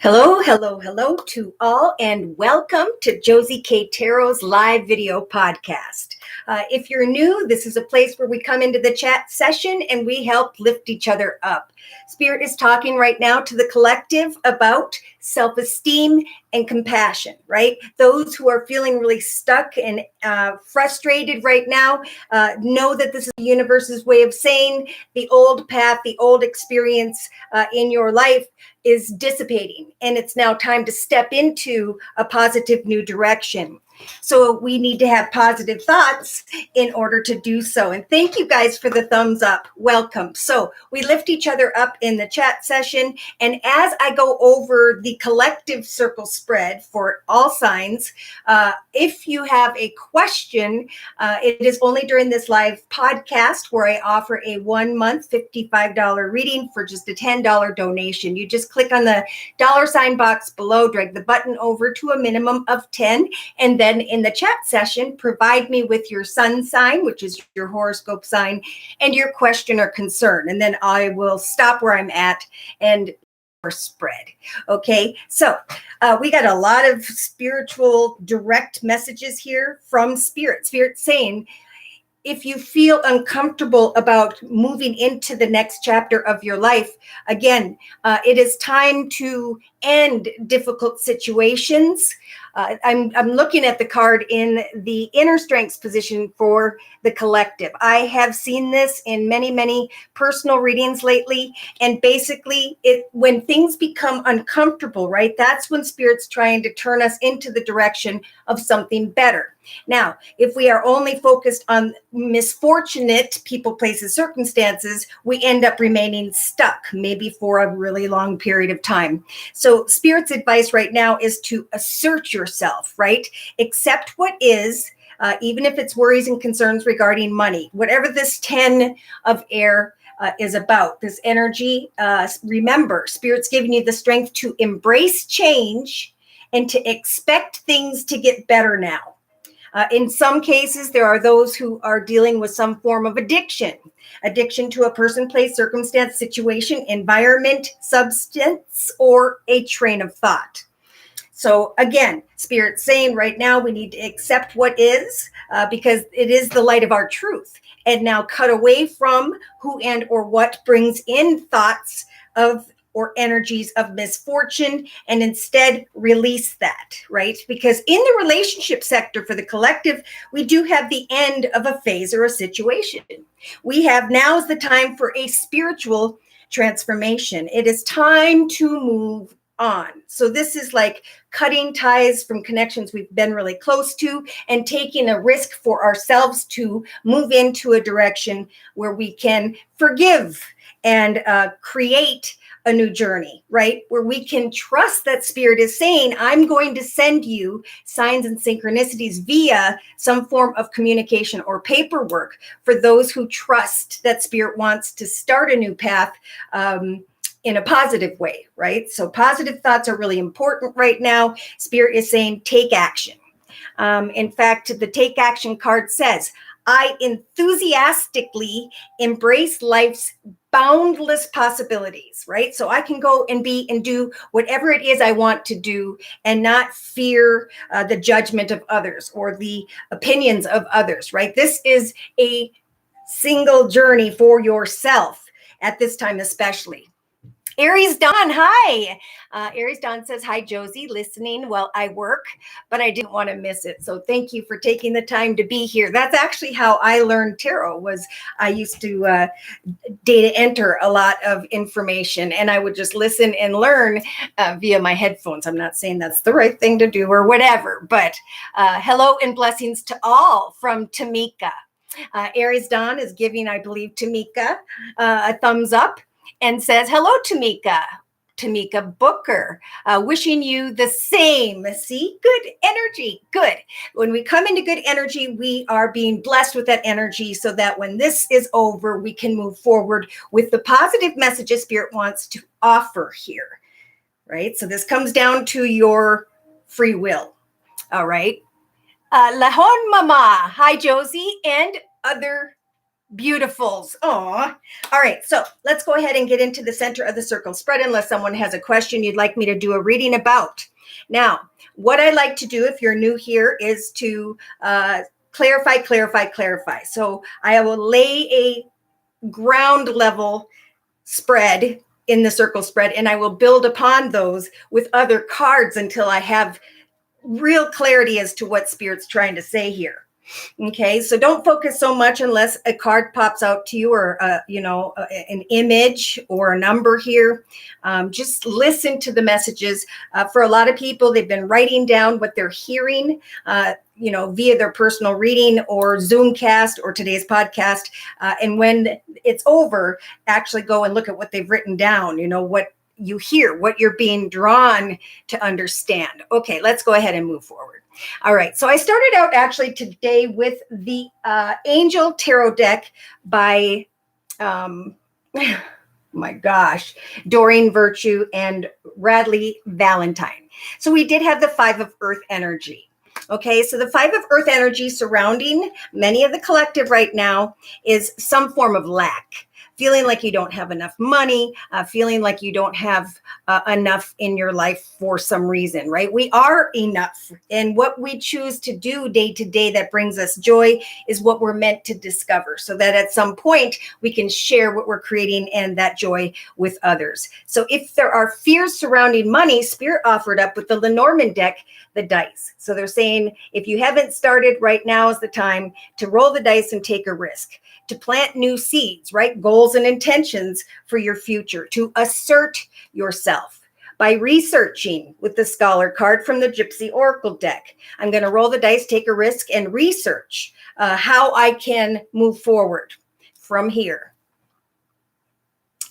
Hello, hello, hello to all, and welcome to Josie K Tarot's live video podcast. If you're new, this is a place where we come into the chat session and we help lift each other up. Spirit is talking right now to the collective about self-esteem and compassion, right? Those who are feeling really stuck and frustrated right now know that this is the universe's way of saying the old path, the old experience in your life is dissipating, and it's now time to step into a positive new direction. So we need to have positive thoughts in order to do so. And thank you guys for the thumbs up. Welcome. So we lift each other up in the chat session. And as I go over the collective circle spread for all signs, if you have a question, it is only during this live podcast where I offer a 1 month $55 reading for just a $10 donation. You just click on the $ box below, drag the button over to a minimum of 10, and then in the chat session, provide me with your sun sign, which is your horoscope sign, and your question or concern. And then I will stop where I'm at and spread. Okay, so we got a lot of spiritual direct messages here from Spirit. Spirit saying, if you feel uncomfortable about moving into the next chapter of your life, again, it is time to end difficult situations. I'm looking at the card in the inner strengths position for the collective. I have seen this in many, many personal readings lately. And basically, when things become uncomfortable, right, that's when Spirit's trying to turn us into the direction of something better. Now, if we are only focused on misfortunate people, places, circumstances, we end up remaining stuck, maybe for a really long period of time. So Spirit's advice right now is to assert yourself, right? Accept what is, even if it's worries and concerns regarding money. Whatever this 10 of air is about, this energy, remember, Spirit's giving you the strength to embrace change and to expect things to get better now. In some cases, there are those who are dealing with some form of addiction to a person, place, circumstance, situation, environment, substance, or a train of thought. So again, Spirit's saying right now we need to accept what is because it is the light of our truth. And now cut away from who and or what brings in thoughts of or energies of misfortune, and instead release that, right? Because in the relationship sector for the collective, we do have the end of a phase or a situation. We have now is the time for a spiritual transformation. It is time to move on. So this is like cutting ties from connections we've been really close to and taking a risk for ourselves to move into a direction where we can forgive and create a new journey, right? Where we can trust that Spirit is saying, I'm going to send you signs and synchronicities via some form of communication or paperwork for those who trust that Spirit wants to start a new path in a positive way, right? So positive thoughts are really important right now. Spirit is saying, take action. In fact, the take action card says, I enthusiastically embrace life's boundless possibilities, right? So I can go and be and do whatever it is I want to do and not fear the judgment of others or the opinions of others, right? This is a single journey for yourself at this time, especially. Aries Dawn, hi. Aries Dawn says, hi, Josie, listening while I work, but I didn't want to miss it. So thank you for taking the time to be here. That's actually how I learned tarot. Was I used to data enter a lot of information, and I would just listen and learn via my headphones. I'm not saying that's the right thing to do or whatever, but hello and blessings to all from Tamika. Aries Dawn is giving, I believe, Tamika a thumbs up. And says, hello, Tamika. Tamika Booker, wishing you the same. See, good energy. Good. When we come into good energy, we are being blessed with that energy so that when this is over, we can move forward with the positive messages Spirit wants to offer here, right? So this comes down to your free will. All right. Lahon Mama. Hi, Josie and other Beautifuls. Aw. All right. So let's go ahead and get into the center of the circle spread unless someone has a question you'd like me to do a reading about. Now, what I like to do if you're new here is to clarify. So I will lay a ground level spread in the circle spread, and I will build upon those with other cards until I have real clarity as to what Spirit's trying to say here. Okay, so don't focus so much unless a card pops out to you or, an image or a number here. Just listen to the messages. For a lot of people, they've been writing down what they're hearing, via their personal reading or Zoomcast or today's podcast. And when it's over, actually go and look at what they've written down, what you hear, what you're being drawn to understand. Okay, let's go ahead and move forward. All right, so I started out actually today with the Angel Tarot deck by, Doreen Virtue and Radley Valentine. So we did have the Five of Earth energy. Okay, so the Five of Earth energy surrounding many of the collective right now is some form of lack. Feeling like you don't have enough money, feeling like you don't have enough in your life for some reason, right? We are enough. And what we choose to do day to day that brings us joy is what we're meant to discover so that at some point we can share what we're creating and that joy with others. So if there are fears surrounding money, Spirit offered up with the Lenormand deck, the dice. So they're saying, if you haven't started, right now is the time to roll the dice and take a risk, to plant new seeds, right? Goals and intentions for your future, to assert yourself by researching with the Scholar card from the Gypsy Oracle deck. I'm going to roll the dice, take a risk, and research how I can move forward from here.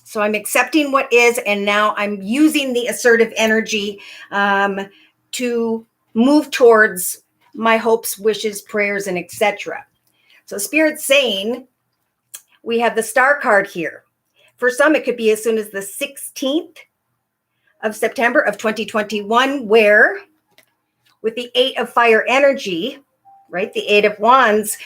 So I'm accepting what is, and now I'm using the assertive energy to move towards my hopes, wishes, prayers, and etc. So Spirit's saying, we have the Star card here. For some, it could be as soon as the 16th of September of 2021, where with the Eight of Fire energy, right, the Eight of Wands,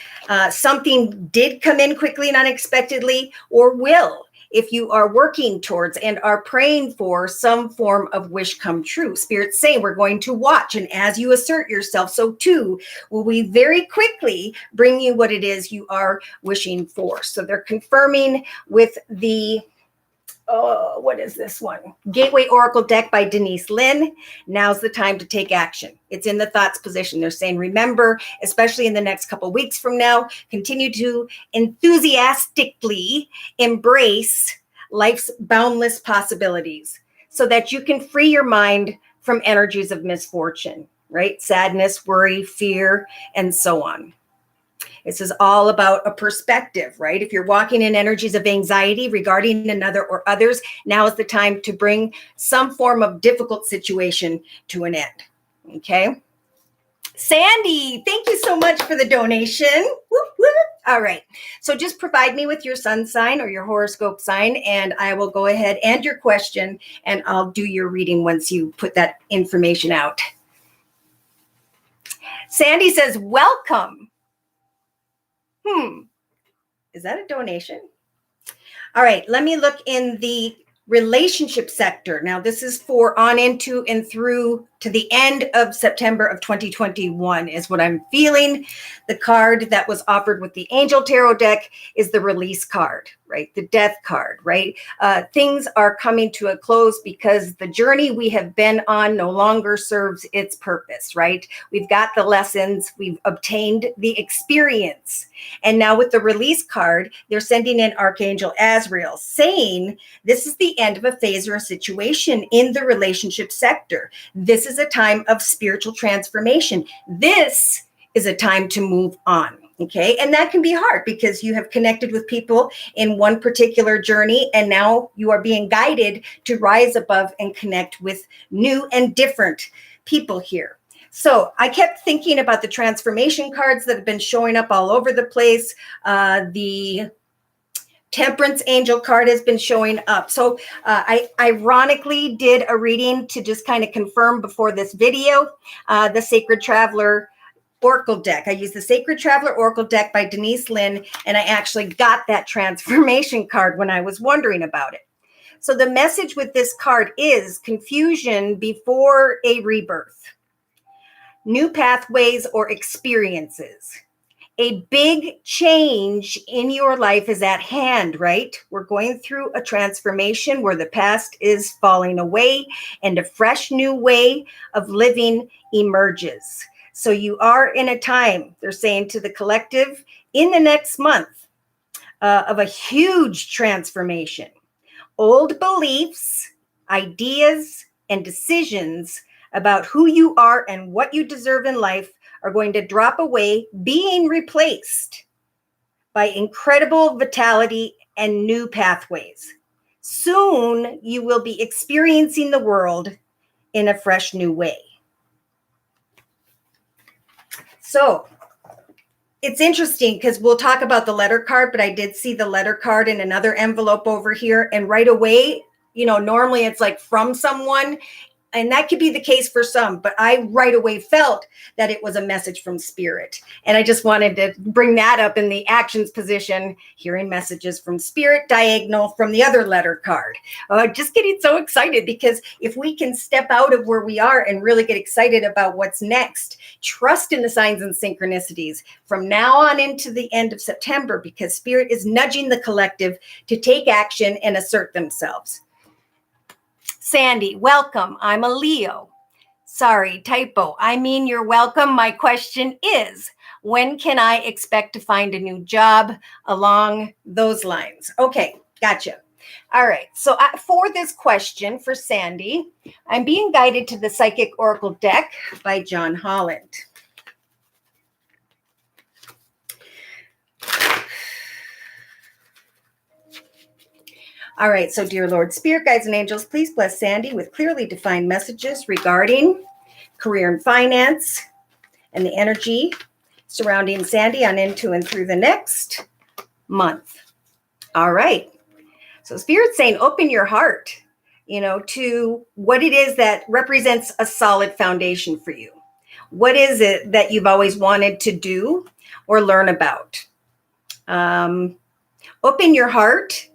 something did come in quickly and unexpectedly, or will, if you are working towards and are praying for some form of wish come true. Spirit's saying we're going to watch, and as you assert yourself, so too will we very quickly bring you what it is you are wishing for. So they're confirming with the what is this one? Gateway Oracle deck by Denise Lynn. Now's the time to take action. It's in the thoughts position. They're saying, remember, especially in the next couple of weeks from now, continue to enthusiastically embrace life's boundless possibilities so that you can free your mind from energies of misfortune, right? Sadness, worry, fear, and so on. This is all about a perspective, right? If you're walking in energies of anxiety regarding another or others, now is the time to bring some form of difficult situation to an end, okay? Sandy, thank you so much for the donation. Whoop, whoop. All right, so just provide me with your sun sign or your horoscope sign, and I will go ahead and your question, and I'll do your reading once you put that information out. Sandy says, welcome. Is that a donation? All right, let me look in the relationship sector. Now, this is for on into and through to the end of September of 2021 is what I'm feeling. The card that was offered with the Angel Tarot deck is the release card, right? The death card, right? Things are coming to a close because the journey we have been on no longer serves its purpose, right? We've got the lessons, we've obtained the experience. And now with the release card, they're sending in Archangel Azrael saying, this is the end of a phase or a situation in the relationship sector. This is a time of spiritual transformation. This is a time to move on. Okay. And that can be hard because you have connected with people in one particular journey, and now you are being guided to rise above and connect with new and different people here. So I kept thinking about the transformation cards that have been showing up all over the place. The Temperance Angel card has been showing up. So I ironically did a reading to just kind of confirm before this video. The Sacred Traveler Oracle deck. I use the Sacred Traveler Oracle deck by Denise Lynn, and I actually got that transformation card when I was wondering about it. So the message with this card is confusion before a rebirth, new pathways or experiences. A big change in your life is at hand, right? We're going through a transformation where the past is falling away and a fresh new way of living emerges. So you are in a time, they're saying to the collective, in the next month of a huge transformation. Old beliefs, ideas, and decisions about who you are and what you deserve in life are going to drop away, being replaced by incredible vitality and new pathways. Soon, you will be experiencing the world in a fresh new way. So, it's interesting because we'll talk about the letter card, but I did see the letter card in another envelope over here. And right away, normally it's like from someone. And that could be the case for some, but I right away felt that it was a message from Spirit. And I just wanted to bring that up in the actions position, hearing messages from Spirit, diagonal from the other letter card. Just getting so excited because if we can step out of where we are and really get excited about what's next, trust in the signs and synchronicities from now on into the end of September, because Spirit is nudging the collective to take action and assert themselves. Sandy, welcome. I'm a Leo. Sorry, typo. I mean, you're welcome. My question is, when can I expect to find a new job along those lines? Okay, gotcha. All right. So for this question for Sandy, I'm being guided to the Psychic Oracle deck by John Holland. All right, so dear Lord, Spirit, guides, and angels, please bless Sandy with clearly defined messages regarding career and finance and the energy surrounding Sandy on into and through the next month. All right, so Spirit's saying open your heart, to what it is that represents a solid foundation for you. What is it that you've always wanted to do or learn about? Open your heart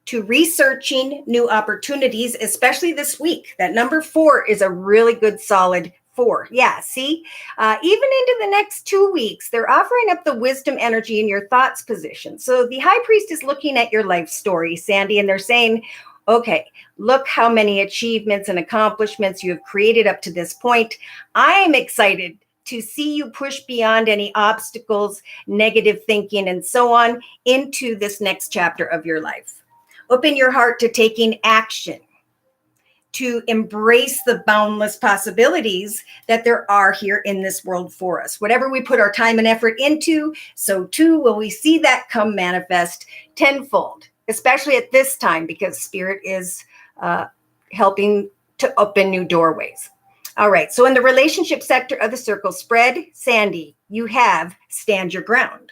to researching new opportunities, especially this week. That number 4 is a really good solid 4. Yeah, see, even into the next 2 weeks, they're offering up the wisdom energy in your thoughts position. So the high priest is looking at your life story, Sandy, and they're saying, okay, look how many achievements and accomplishments you have created up to this point. I'm excited to see you push beyond any obstacles, negative thinking, and so on into this next chapter of your life. Open your heart to taking action, to embrace the boundless possibilities that there are here in this world for us. Whatever we put our time and effort into, so too will we see that come manifest tenfold, especially at this time, because Spirit is helping to open new doorways. All right, so in the relationship sector of the circle spread, Sandy, you have stand your ground.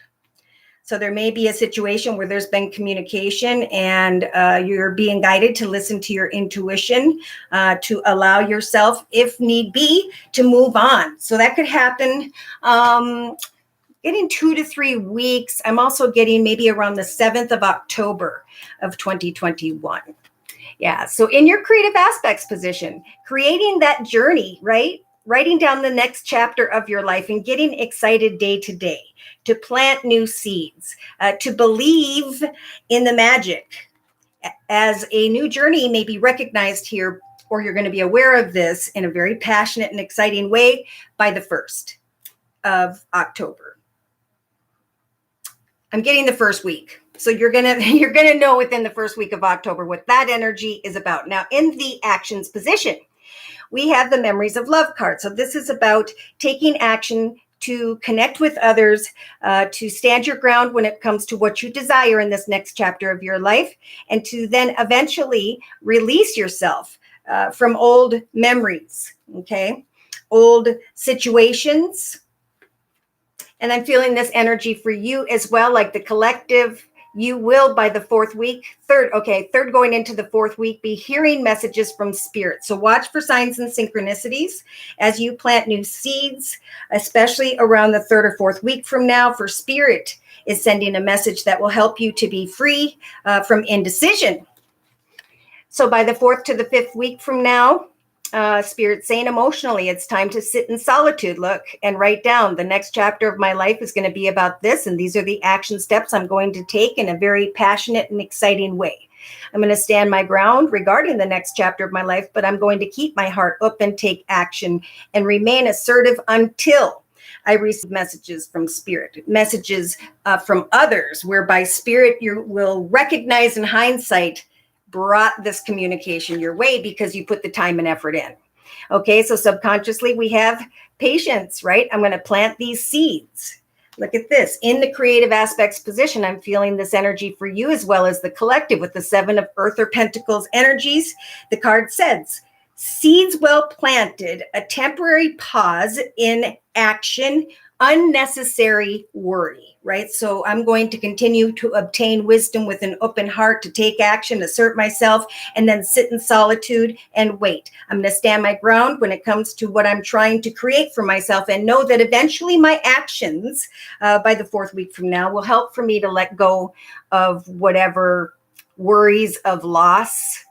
So there may be a situation where there's been communication and you're being guided to listen to your intuition, to allow yourself, if need be, to move on. So that could happen getting 2 to 3 weeks. I'm also getting maybe around the 7th of October of 2021. Yeah, so in your creative aspects position, creating that journey, right? Writing down the next chapter of your life and getting excited day to day, to plant new seeds, to believe in the magic. As a new journey may be recognized here, or you're going to be aware of this in a very passionate and exciting way by the 1st of October. I'm getting the first week. So you're gonna know within the first week of October what that energy is about. Now, in the actions position, we have the Memories of Love card. So this is about taking action to connect with others, to stand your ground when it comes to what you desire in this next chapter of your life, and to then eventually release yourself from old memories, okay? Old situations. And I'm feeling this energy for you as well, like the collective you will, by the third going into the fourth week, be hearing messages from spirit. So watch for signs and synchronicities as you plant new seeds, especially around the third or fourth week from now. For spirit is sending a message that will help you to be free from indecision. So by the fourth to the fifth week from now, Spirit saying emotionally, it's time to sit in solitude, look, and write down the next chapter of my life is going to be about this. And these are the action steps I'm going to take in a very passionate and exciting way. I'm going to stand my ground regarding the next chapter of my life, but I'm going to keep my heart open, take action, and remain assertive until I receive messages from spirit, messages from others, whereby spirit you will recognize in hindsight brought this communication your way because you put the time and effort in. Okay, so subconsciously we have patience, right? I'm going to plant these seeds. Look at this. In the creative aspects position, I'm feeling this energy for you as well as the collective with the Seven of Earth or Pentacles energies. The card says, seeds well planted, a temporary pause in action, unnecessary worry, right? So I'm going to continue to obtain wisdom with an open heart to take action, assert myself, and then sit in solitude and wait. I'm going to stand my ground when it comes to what I'm trying to create for myself and know that eventually my actions by the fourth week from now will help for me to let go of whatever worries of loss,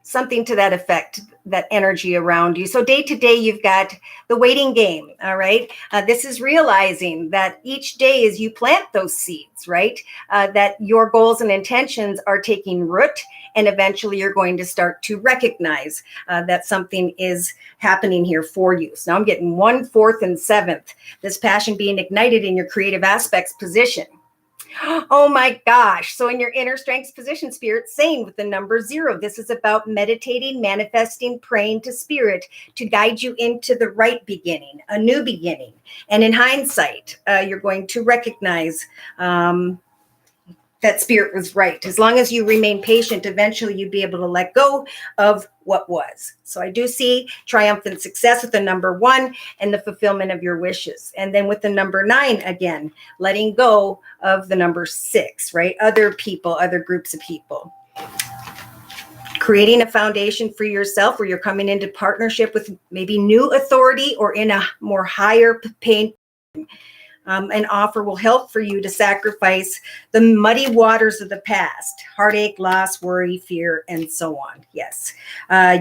something to that effect, that energy around you. So day to day, you've got the waiting game. All right. This is realizing that each day as you plant those seeds, right, that your goals and intentions are taking root. And eventually you're going to start to recognize that something is happening here for you. So now I'm getting 1, 4th, and 7th, this passion being ignited in your creative aspects position. Oh my gosh. So in your inner strengths position, spirit saying with the number 0, this is about meditating, manifesting, praying to spirit to guide you into the right beginning, a new beginning. And in hindsight, you're going to recognize that spirit was right. As long as you remain patient, eventually you'd be able to let go of what was. So I do see triumphant success with the number 1 and the fulfillment of your wishes. And then with the number 9, again, letting go of the number 6, right? Other people, other groups of people. Creating a foundation for yourself where you're coming into partnership with maybe new authority or in a more higher paying. An offer will help for you to sacrifice the muddy waters of the past, heartache, loss, worry, fear, and so on. Yes,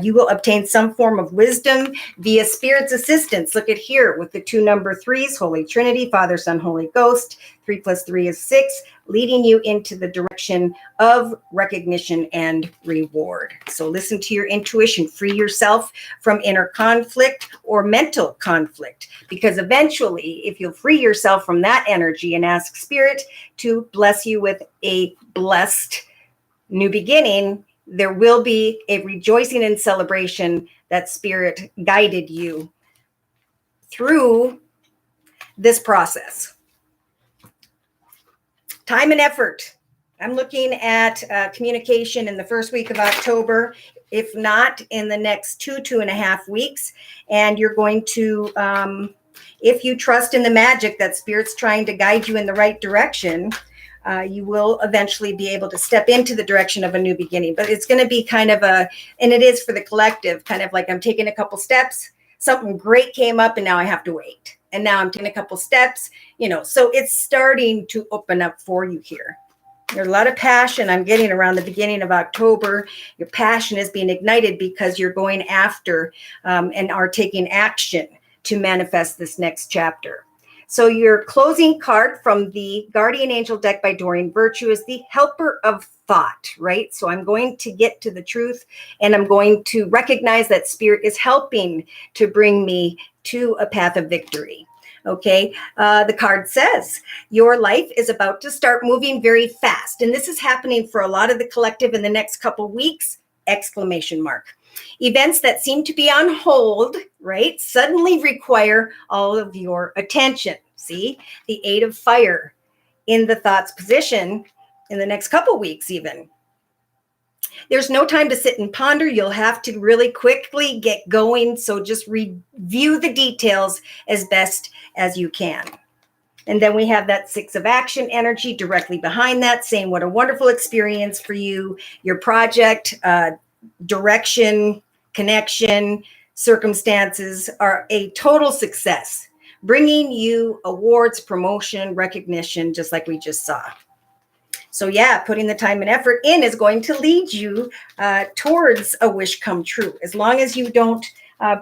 you will obtain some form of wisdom via Spirit's assistance. Look at here with the 2 number 3s, Holy Trinity, Father, Son, Holy Ghost. 3 + 3 is 6, leading you into the direction of recognition and reward. So listen to your intuition. Free yourself from inner conflict or mental conflict, because eventually, if you'll free yourself from that energy and ask Spirit to bless you with a blessed new beginning, there will be a rejoicing and celebration that Spirit guided you through this process. Time and effort. I'm looking at communication in the first week of October, if not in the next 2.5 weeks. And you're going to, if you trust in the magic that Spirit's trying to guide you in the right direction, you will eventually be able to step into the direction of a new beginning. But it's going to be kind of and it is for the collective, kind of like I'm taking a couple steps, something great came up and now I have to wait. And now I'm taking a couple steps, so it's starting to open up for you here. There's a lot of passion I'm getting around the beginning of October. Your passion is being ignited because you're going after and are taking action to manifest this next chapter. So your closing card from the Guardian Angel deck by Doreen Virtue is the Helper of Thought, right? So I'm going to get to the truth and I'm going to recognize that Spirit is helping to bring me to a path of victory. Okay, the card says your life is about to start moving very fast. And this is happening for a lot of the collective in the next couple weeks, ! Events that seem to be on hold, right, suddenly require all of your attention. See, the 8 of Fire in the thoughts position in the next couple weeks even. There's no time to sit and ponder. You'll have to really quickly get going. So just review the details as best as you can. And then we have that 6 of action energy directly behind that, saying what a wonderful experience for you, your project, direction, connection, circumstances are a total success, bringing you awards, promotion, recognition, just like we just saw. So yeah, putting the time and effort in is going to lead you towards a wish come true, as long as you don't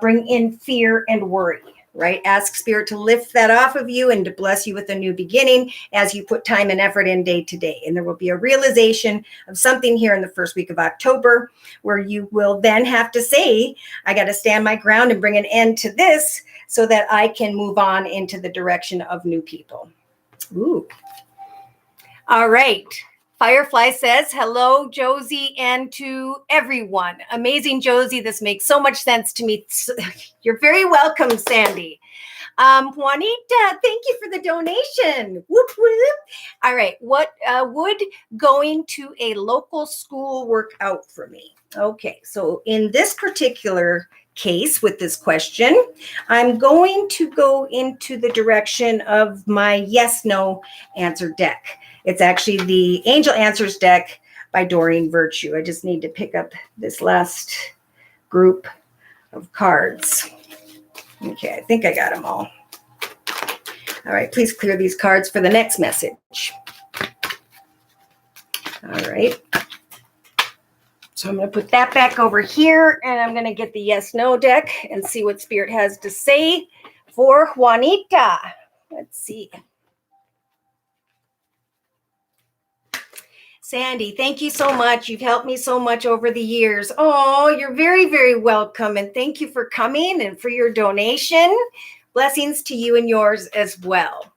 bring in fear and worry, right? Ask Spirit to lift that off of you and to bless you with a new beginning as you put time and effort in day to day. And there will be a realization of something here in the first week of October where you will then have to say, I got to stand my ground and bring an end to this so that I can move on into the direction of new people. Ooh. All right. Firefly says, hello, Josie, and to everyone. Amazing, Josie. This makes so much sense to me. You're very welcome, Sandy. Juanita, thank you for the donation. Whoop, whoop. All right. What would going to a local school work out for me? Okay. So in this particular case with this question, I'm going to go into the direction of my yes/no answer deck. It's actually the Angel Answers deck by Doreen Virtue. I just need to pick up this last group of cards. Okay, I think I got them all. All right, please clear these cards for the next message. All right. So I'm going to put that back over here, and I'm going to get the yes/no deck and see what Spirit has to say for Juanita. Let's see. Sandy, thank you so much. You've helped me so much over the years. Oh, you're very, very welcome. And thank you for coming and for your donation. Blessings to you and yours as well.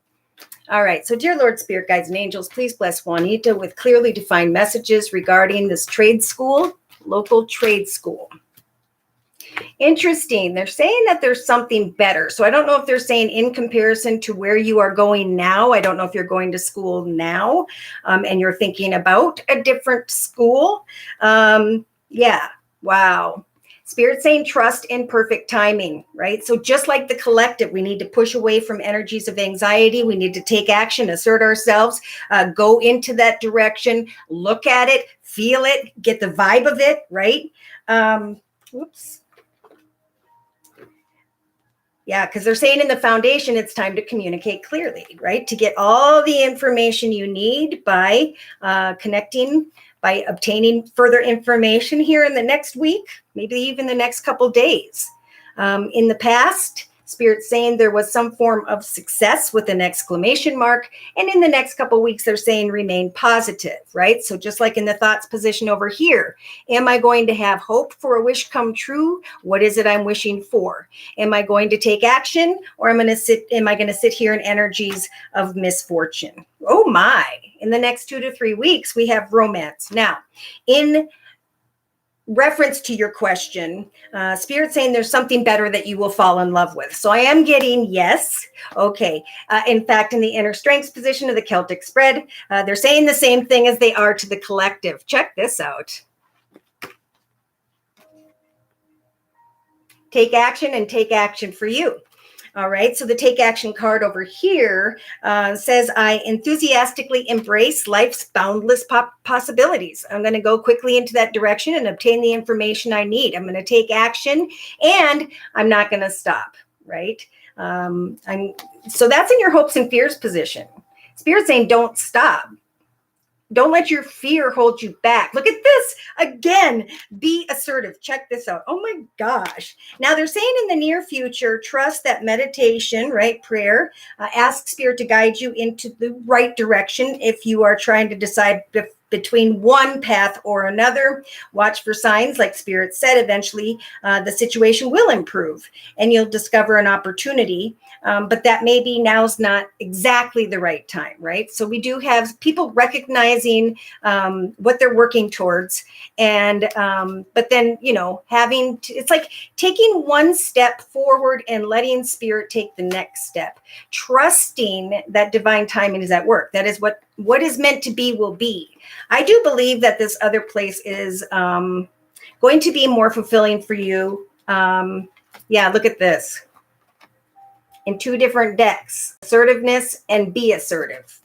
All right. So, dear Lord, Spirit, guides, and angels, please bless Juanita with clearly defined messages regarding this trade school, local trade school. Interesting. They're saying that there's something better. So I don't know if they're saying in comparison to where you are going now. I don't know if you're going to school now and you're thinking about a different school. Yeah. Wow. Spirit saying trust in perfect timing, right? So just like the collective, we need to push away from energies of anxiety. We need to take action, assert ourselves, go into that direction, look at it, feel it, get the vibe of it, right? Whoops. Yeah, because they're saying in the foundation, it's time to communicate clearly, right? To get all the information you need by connecting, by obtaining further information here in the next week, maybe even the next couple days. In the past, Spirit's saying there was some form of success with an exclamation mark. And in the next couple of weeks, they're saying remain positive, right? So just like in the thoughts position over here, am I going to have hope for a wish come true? What is it I'm wishing for? Am I going to take action, or am I going to sit here in energies of misfortune? Oh my, in the next 2 to 3 weeks, we have romance. Now, in reference to your question, Spirit saying there's something better that you will fall in love with. So I am getting yes. Okay. In fact, in the inner strengths position of the Celtic spread, they're saying the same thing as they are to the collective. Check this out. Take action and take action for you. All right, so the take action card over here says, I enthusiastically embrace life's boundless possibilities. I'm going to go quickly into that direction and obtain the information I need. I'm going to take action, and I'm not going to stop, right? So that's in your hopes and fears position. Spirit's saying don't stop. Don't let your fear hold you back. Look at this. Again, be assertive. Check this out. Oh my gosh. Now they're saying in the near future, trust that meditation, right? Prayer, ask Spirit to guide you into the right direction. If you are trying to decide between one path or another, watch for signs. Like Spirit said, eventually the situation will improve and you'll discover an opportunity. But that maybe now's not exactly the right time, right? So we do have people recognizing what they're working towards. And, but then, it's like taking one step forward and letting Spirit take the next step, trusting that divine timing is at work. That is what is meant to be will be. I do believe that this other place is going to be more fulfilling for you. Yeah, look at this. in two different decks, assertiveness and be assertive.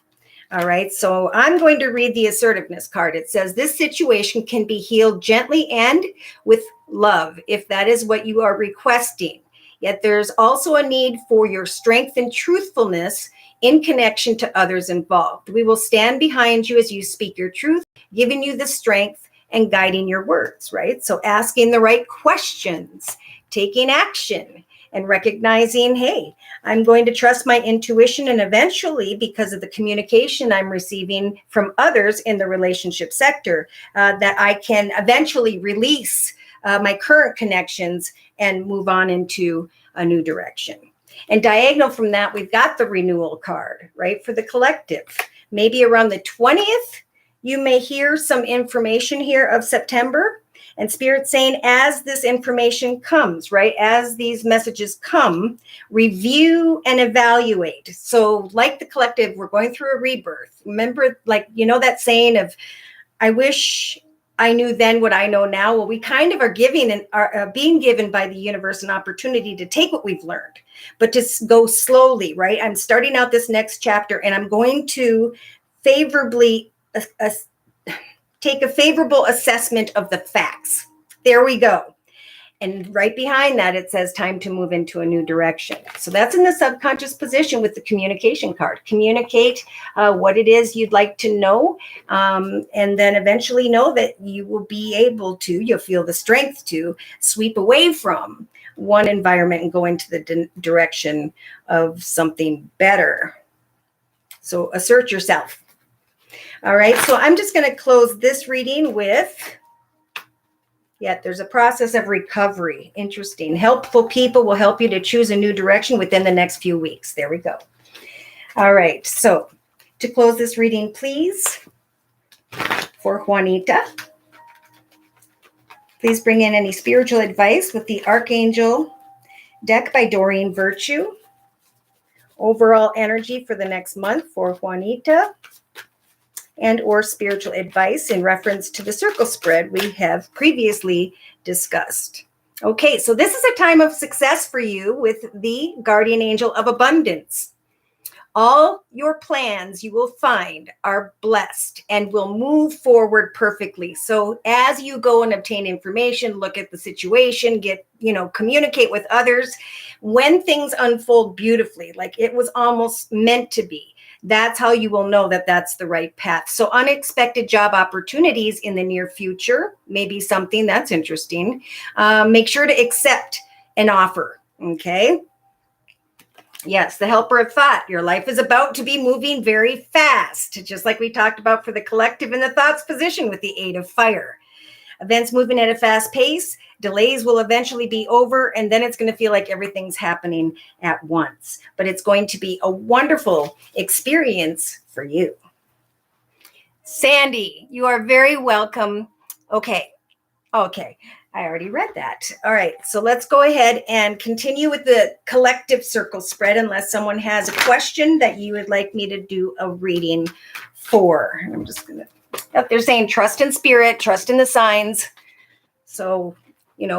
All right, so I'm going to read the assertiveness card. It says, this situation can be healed gently and with love, if that is what you are requesting. Yet there's also a need for your strength and truthfulness in connection to others involved. We will stand behind you as you speak your truth, giving you the strength and guiding your words, right? So asking the right questions, taking action, and recognizing, hey, I'm going to trust my intuition, and eventually, because of the communication I'm receiving from others in the relationship sector, that I can eventually release my current connections and move on into a new direction. And diagonal from that, we've got the renewal card, right, for the collective. Maybe around the 20th, you may hear some information here of September. And Spirit saying, as this information comes, right, as these messages come, review and evaluate. So like the collective, we're going through a rebirth. Remember, like, you know, that saying of, I wish I knew then what I know now. Well, we kind of are giving and are being given by the universe an opportunity to take what we've learned, but to go slowly, right? I'm starting out this next chapter, and I'm going to favorably take a favorable assessment of the facts. There we go. And right behind that, it says time to move into a new direction. So that's in the subconscious position with the communication card. Communicate what it is you'd like to know, and then eventually know that you will be able to, you'll feel the strength to sweep away from one environment and go into the direction of something better. So assert yourself. All right, so I'm just going to close this reading with, there's a process of recovery. Interesting. Helpful people will help you to choose a new direction within the next few weeks. There we go. All right, so to close this reading, please, for Juanita, please bring in any spiritual advice with the Archangel deck by Doreen Virtue. Overall energy for the next month for Juanita, and or spiritual advice in reference to the circle spread we have previously discussed. Okay, so this is a time of success for you with the guardian angel of abundance. All your plans you will find are blessed and will move forward perfectly. So as you go and obtain information, look at the situation, communicate with others, when things unfold beautifully, like it was almost meant to be, that's how you will know that that's the right path. So unexpected job opportunities in the near future may be something that's interesting. Make sure to accept an offer, okay? Yes, the helper of thought. Your life is about to be moving very fast, just like we talked about for the collective in the thoughts position with the 8 of fire. Events moving at a fast pace. Delays will eventually be over, and then it's going to feel like everything's happening at once. But it's going to be a wonderful experience for you. Sandy, you are very welcome. Okay. I already read that. All right, so let's go ahead and continue with the collective circle spread unless someone has a question that you would like me to do a reading for. I'm just going to, they're saying trust in spirit, trust in the signs. So,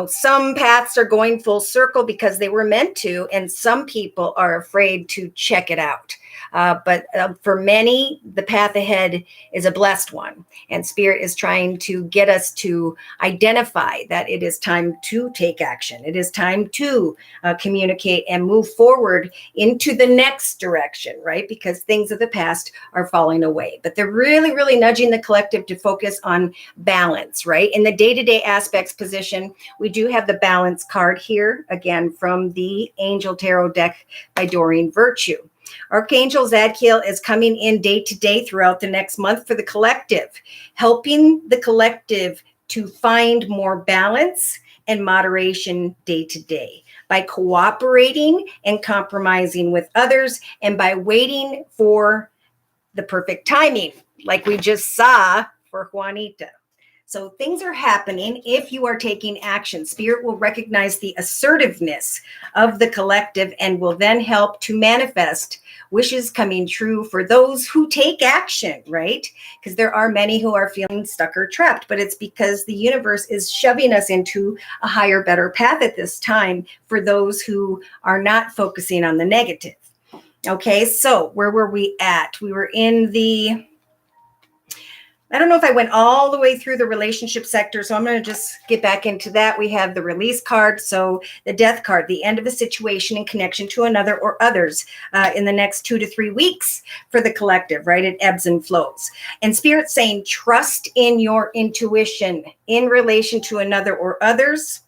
some paths are going full circle because they were meant to, and some people are afraid to check it out. But for many, the path ahead is a blessed one. And Spirit is trying to get us to identify that it is time to take action. It is time to communicate and move forward into the next direction, right? Because things of the past are falling away. But they're really, really nudging the collective to focus on balance, right? In the day-to-day aspects position, we do have the balance card here, again, from the Angel Tarot deck by Doreen Virtue. Archangel Zadkiel is coming in day to day throughout the next month for the collective, helping the collective to find more balance and moderation day to day by cooperating and compromising with others and by waiting for the perfect timing, like we just saw for Juanita. So things are happening if you are taking action. Spirit will recognize the assertiveness of the collective and will then help to manifest wishes coming true for those who take action, right? Because there are many who are feeling stuck or trapped, but it's because the universe is shoving us into a higher, better path at this time for those who are not focusing on the negative. Okay, so where were we at? We were in the, I don't know if I went all the way through the relationship sector, so I'm going to just get back into that. We have the release card, so the death card, the end of a situation in connection to another or others in the next 2 to 3 weeks for the collective, right? It ebbs and flows. And Spirit's saying, trust in your intuition in relation to another or others.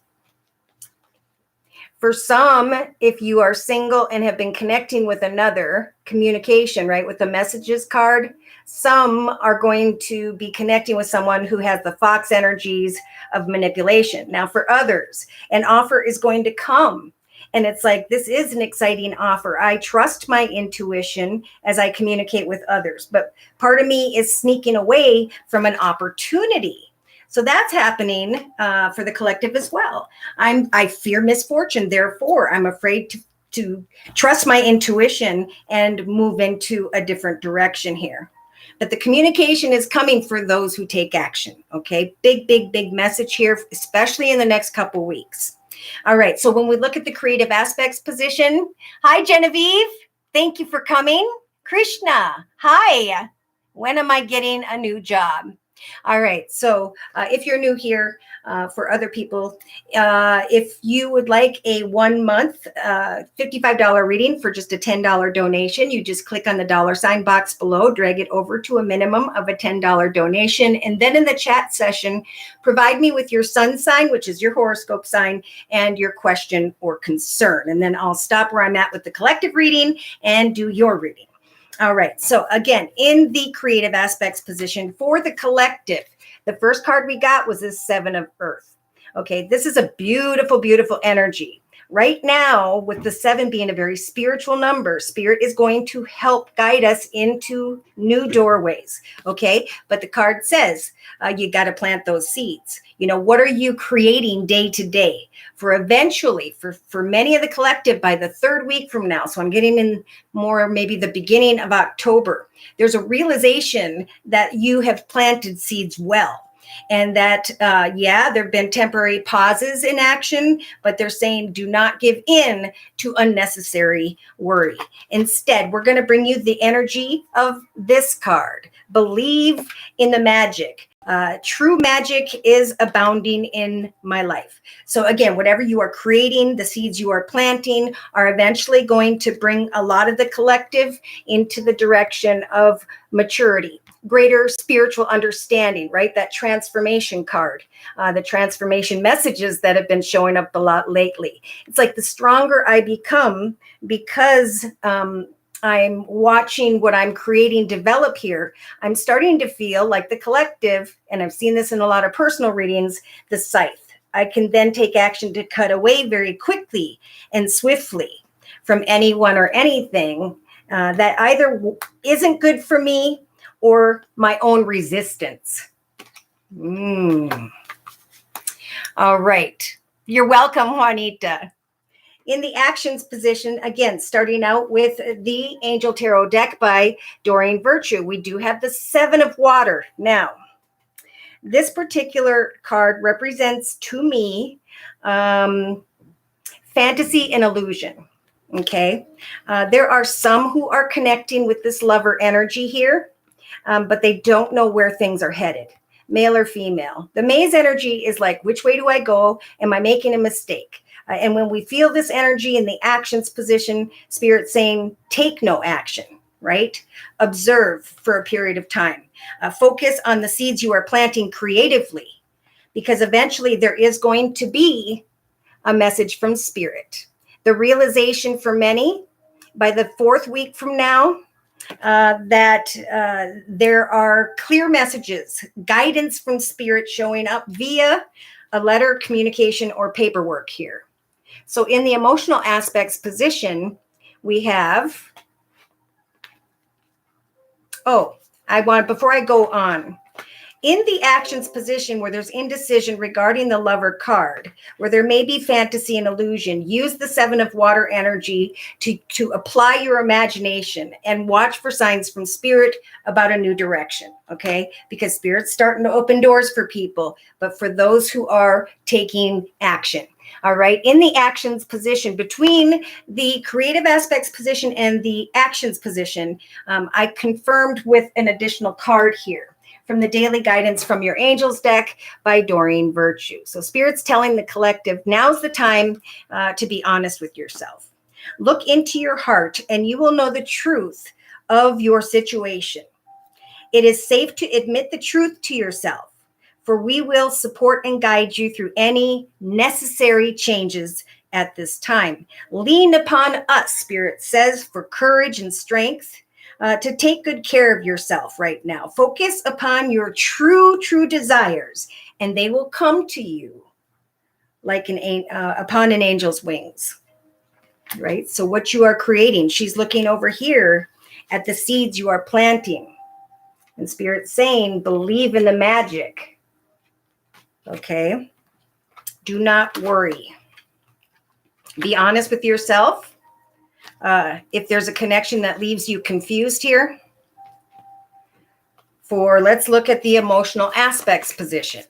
For some, if you are single and have been connecting with another, communication, right, with the messages card, some are going to be connecting with someone who has the fox energies of manipulation. Now, for others, an offer is going to come. And it's like, this is an exciting offer. I trust my intuition as I communicate with others. But part of me is sneaking away from an opportunity. So that's happening for the collective as well. I fear misfortune. Therefore, I'm afraid to trust my intuition and move into a different direction here. But the communication is coming for those who take action. Okay, big, big, big message here, especially in the next couple weeks. All right, so when we look at the creative aspects position, hi, Genevieve. Thank you for coming. Krishna, hi. When am I getting a new job? All right. So if you're new here, for other people, if you would like a 1 month $55 reading for just a $10 donation, you just click on the $ box below, drag it over to a minimum of a $10 donation. And then in the chat session, provide me with your sun sign, which is your horoscope sign, and your question or concern. And then I'll stop where I'm at with the collective reading and do your reading. All right. So again, in the creative aspects position for the collective, the first card we got was this 7 of Earth. Okay. This is a beautiful, beautiful energy. Right now, with the 7 being a very spiritual number, Spirit is going to help guide us into new doorways. Okay. But the card says you got to plant those seeds. You know, what are you creating day to day for eventually, for many of the collective by the 3rd week from now? So I'm getting in more, maybe the beginning of October. There's a realization that you have planted seeds well. And that, there have been temporary pauses in action, but they're saying do not give in to unnecessary worry. Instead, we're going to bring you the energy of this card. Believe in the magic. True magic is abounding in my life. So again, whatever you are creating, the seeds you are planting are eventually going to bring a lot of the collective into the direction of maturity, greater spiritual understanding, right? That transformation card, the transformation messages that have been showing up a lot lately. It's like the stronger I become because I'm watching what I'm creating develop here. I'm starting to feel like the collective, and I've seen this in a lot of personal readings, the scythe. I can then take action to cut away very quickly and swiftly from anyone or anything that either isn't good for me or my own resistance. All right. You're welcome, Juanita. In the actions position, again, starting out with the Angel Tarot deck by Doreen Virtue, we do have the 7 of Water. Now, this particular card represents to me fantasy and illusion. Okay. There are some who are connecting with this lover energy here, but they don't know where things are headed, male or female. The maze energy is like, which way do I go? Am I making a mistake? And when we feel this energy in the actions position, Spirit saying, take no action, right? Observe for a period of time. Focus on the seeds you are planting creatively, because eventually there is going to be a message from Spirit. The realization for many by the 4th week from now, that there are clear messages, guidance from Spirit showing up via a letter, communication, or paperwork here. So in the emotional aspects position, we have, before I go on, In the actions position where there's indecision regarding the lover card, where there may be fantasy and illusion, use the 7 of water energy to apply your imagination and watch for signs from spirit about a new direction, okay? Because spirit's starting to open doors for people, but for those who are taking action. All right, in the actions position, between the creative aspects position and the actions position, I confirmed with an additional card here from the Daily Guidance from Your Angels deck by Doreen Virtue. So Spirit's telling the collective, now's the time to be honest with yourself. Look into your heart and you will know the truth of your situation. It is safe to admit the truth to yourself, for we will support and guide you through any necessary changes at this time. Lean upon us, Spirit says, for courage and strength to take good care of yourself right now. Focus upon your true desires, and they will come to you like upon an angel's wings, right? So what you are creating, she's looking over here at the seeds you are planting. And Spirit's saying, believe in the magic. Okay, do not worry. Be honest with yourself. If there's a connection that leaves you confused here, let's look at the emotional aspects position.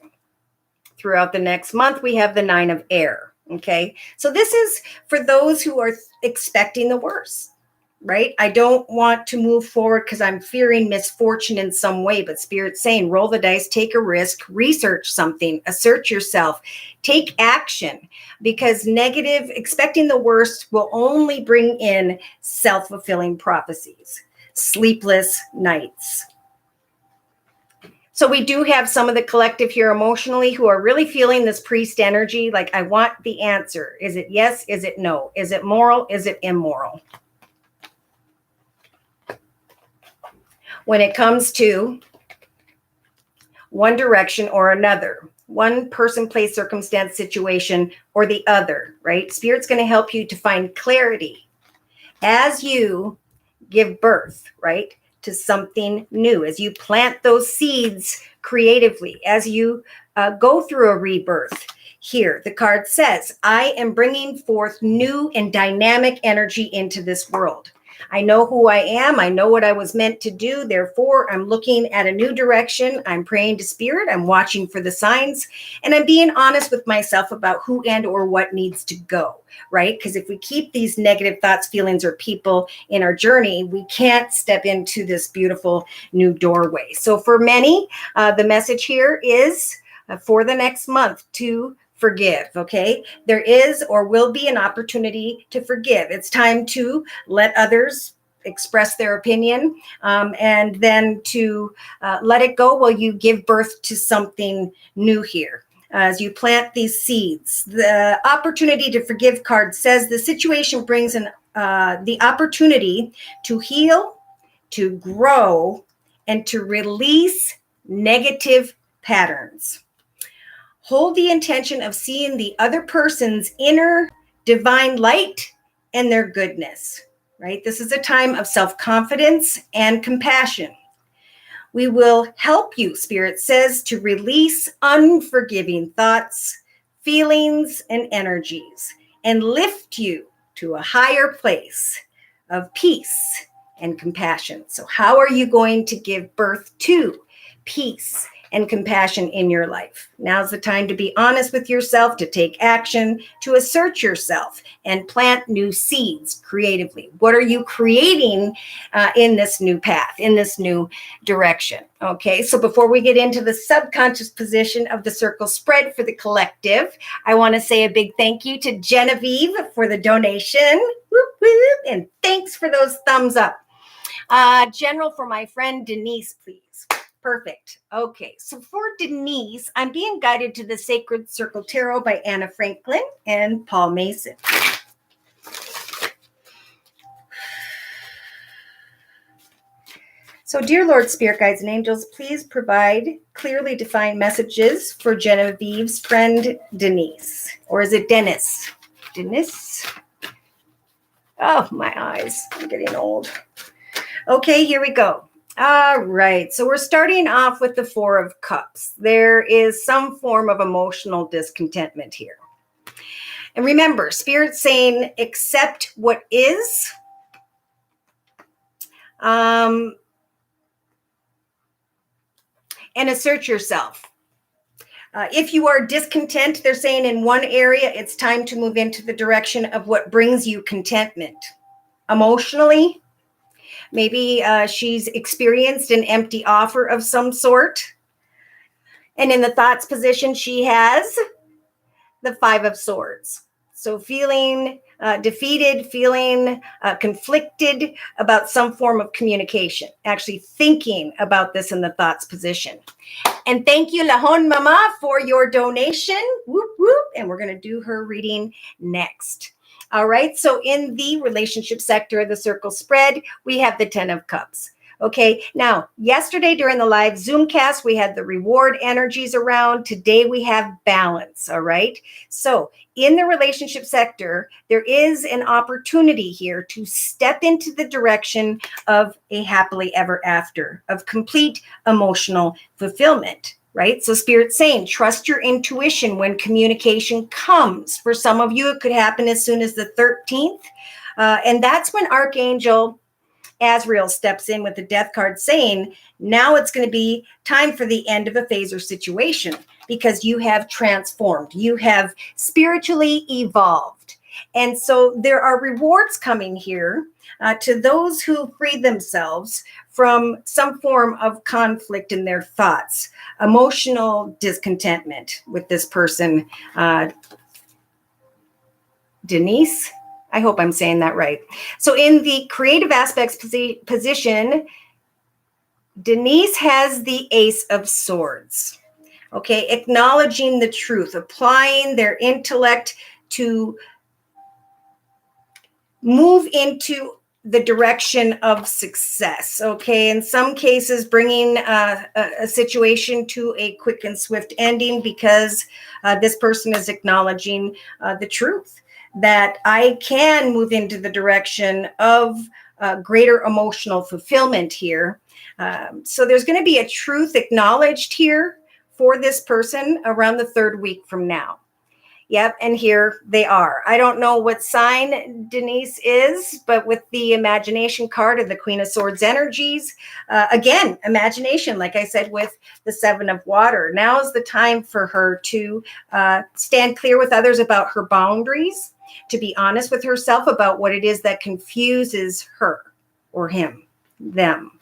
Throughout the next month, we have the 9 of air. Okay, so this is for those who are expecting the worst. Right? I don't want to move forward because I'm fearing misfortune in some way, but Spirit's saying, roll the dice, take a risk, research something, assert yourself, take action, because expecting the worst will only bring in self-fulfilling prophecies, sleepless nights. So we do have some of the collective here emotionally who are really feeling this priest energy. Like, I want the answer. Is it yes? Is it no? Is it moral? Is it immoral? When it comes to one direction or another, one person, place, circumstance, situation, or the other, right? Spirit's going to help you to find clarity as you give birth, right, to something new, as you plant those seeds creatively, as you go through a rebirth. Here, the card says, I am bringing forth new and dynamic energy into this world. I know who I am. I know what I was meant to do. Therefore, I'm looking at a new direction. I'm praying to Spirit. I'm watching for the signs. And I'm being honest with myself about who and or what needs to go, right? Because if we keep these negative thoughts, feelings, or people in our journey, we can't step into this beautiful new doorway. So for many, the message here is for the next month to forgive, okay? There is or will be an opportunity to forgive. It's time to let others express their opinion and then to let it go while you give birth to something new here. As you plant these seeds, the opportunity to forgive card says the situation brings the opportunity to heal, to grow, and to release negative patterns. Hold the intention of seeing the other person's inner divine light and their goodness, right? This is a time of self-confidence and compassion. We will help you, Spirit says, to release unforgiving thoughts, feelings, and energies, and lift you to a higher place of peace and compassion. So how are you going to give birth to peace and compassion in your life? Now's the time to be honest with yourself, to take action, to assert yourself, and plant new seeds creatively. What are you creating in this new path, in this new direction? Okay, so before we get into the subconscious position of the circle spread for the collective, I want to say a big thank you to Genevieve for the donation. Whoop, whoop, and thanks for those thumbs up. General, for my friend Denise, please. Perfect. Okay, so for Denise, I'm being guided to the Sacred Circle Tarot by Anna Franklin and Paul Mason. So, dear Lord, Spirit Guides, and Angels, please provide clearly defined messages for Genevieve's friend Denise. Or is it Dennis? Dennis? Oh, my eyes. I'm getting old. Okay, here we go. All right. So we're starting off with the Four of Cups. There is some form of emotional discontentment here. And remember, Spirit's saying accept what is. And assert yourself. If you are discontent, they're saying in one area, it's time to move into the direction of what brings you contentment. Emotionally, maybe she's experienced an empty offer of some sort. And in the thoughts position, she has the Five of Swords. So feeling defeated, feeling conflicted about some form of communication, actually thinking about this in the thoughts position. And thank you, Lahon Mama, for your donation. Whoop, whoop. And we're going to do her reading next. All right. So in the relationship sector of the circle spread, we have the 10 of Cups. Okay. Now, yesterday during the live Zoomcast, we had the reward energies around. Today we have balance. All right. So in the relationship sector, there is an opportunity here to step into the direction of a happily ever after, of complete emotional fulfillment. Right? So Spirit's saying, trust your intuition when communication comes. For some of you, it could happen as soon as the 13th. And that's when Archangel Azrael steps in with the death card saying, now it's going to be time for the end of a phase or situation because you have transformed. You have spiritually evolved. And so there are rewards coming here to those who free themselves from some form of conflict in their thoughts, emotional discontentment with this person, Denise. I hope I'm saying that right. So in the creative aspects position, Denise has the Ace of Swords. Okay, acknowledging the truth, applying their intellect to move into the direction of success. Okay, in some cases, bringing a situation to a quick and swift ending because this person is acknowledging the truth that I can move into the direction of greater emotional fulfillment here. So there's going to be a truth acknowledged here for this person around the 3rd week from now. Yep, and here they are. I don't know what sign Denise is, but with the imagination card of the Queen of Swords energies, again, imagination, like I said, with the 7 of Water. Now is the time for her to stand clear with others about her boundaries, to be honest with herself about what it is that confuses her or him, them.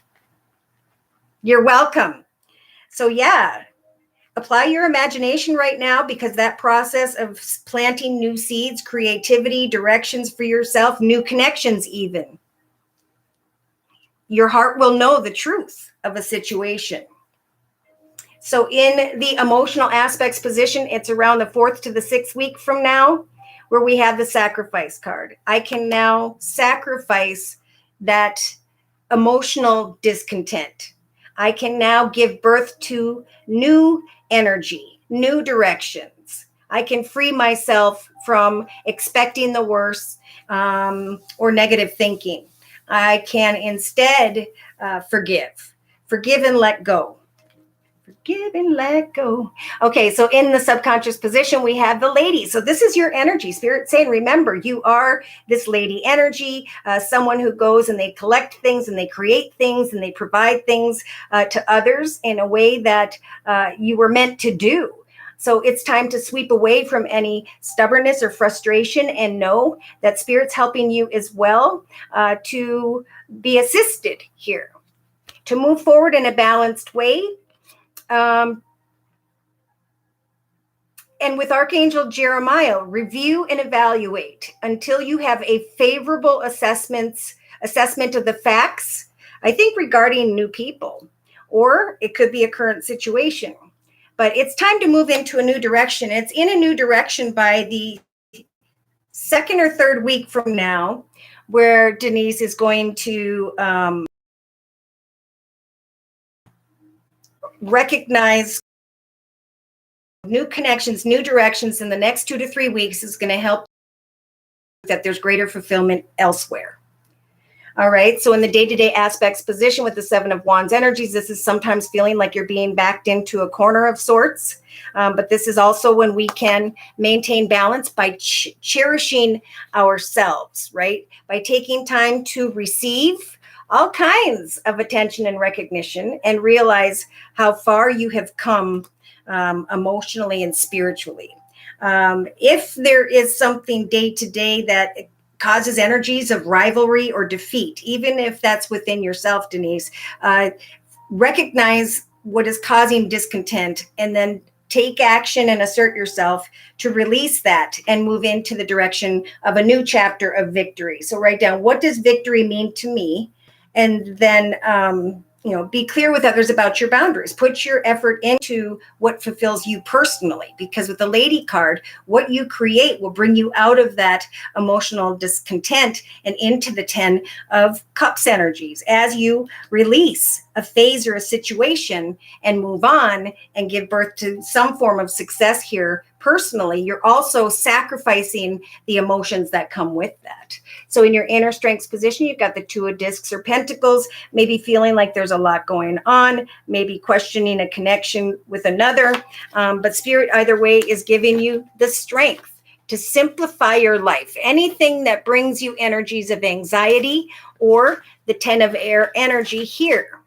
You're welcome. So yeah, apply your imagination right now because that process of planting new seeds, creativity, directions for yourself, new connections even. Your heart will know the truth of a situation. So in the emotional aspects position, it's around the 4th to the 6th week from now where we have the sacrifice card. I can now sacrifice that emotional discontent. I can now give birth to new energy, new directions. I can free myself from expecting the worst or negative thinking. I can instead forgive and let go. Forgive and let go. Okay, so in the subconscious position, we have the lady. So this is your energy. Spirit saying, remember, you are this lady energy, someone who goes and they collect things and they create things and they provide things to others in a way that you were meant to do. So it's time to sweep away from any stubbornness or frustration and know that Spirit's helping you as well to be assisted here, to move forward in a balanced way. And with Archangel Jeremiah, review and evaluate until you have a favorable assessment of the facts, I think regarding new people, or it could be a current situation. But it's time to move into a new direction. It's in a new direction by the 2nd or 3rd week from now, where Denise is going to recognize new connections, new directions in the next 2 to 3 weeks is going to help that there's greater fulfillment elsewhere. All right. So in the day-to-day aspects position with the Seven of Wands energies, this is sometimes feeling like you're being backed into a corner of sorts. But this is also when we can maintain balance by cherishing ourselves, right? By taking time to receive all kinds of attention and recognition and realize how far you have come emotionally and spiritually. If there is something day to day that causes energies of rivalry or defeat, even if that's within yourself, Denise, recognize what is causing discontent and then take action and assert yourself to release that and move into the direction of a new chapter of victory. So write down, what does victory mean to me? And then, be clear with others about your boundaries. Put your effort into what fulfills you personally, because with the Lady card, what you create will bring you out of that emotional discontent and into the 10 of Cups energies. As you release a phase or a situation and move on and give birth to some form of success here personally, you're also sacrificing the emotions that come with that. So in your inner strengths position, you've got the Two of Discs or Pentacles, maybe feeling like there's a lot going on, maybe questioning a connection with another. But Spirit, either way, is giving you the strength to simplify your life. Anything that brings you energies of anxiety or the 10 of Air energy here.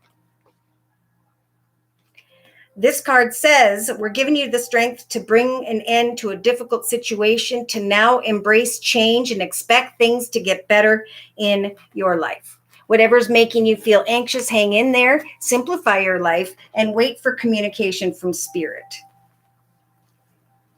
This card says, we're giving you the strength to bring an end to a difficult situation, to now embrace change and expect things to get better in your life. Whatever's making you feel anxious, hang in there, simplify your life, and wait for communication from Spirit.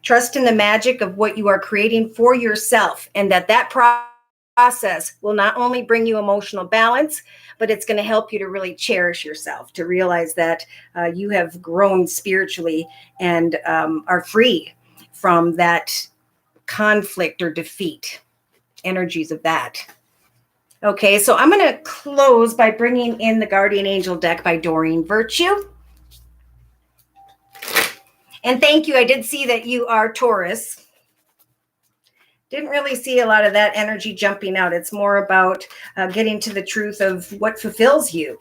Trust in the magic of what you are creating for yourself, and that process will not only bring you emotional balance, but it's going to help you to really cherish yourself, to realize that you have grown spiritually and are free from that conflict or defeat, energies of that. Okay, so I'm going to close by bringing in the Guardian Angel deck by Doreen Virtue. And thank you. I did see that you are Taurus. Didn't really see a lot of that energy jumping out. It's more about getting to the truth of what fulfills you,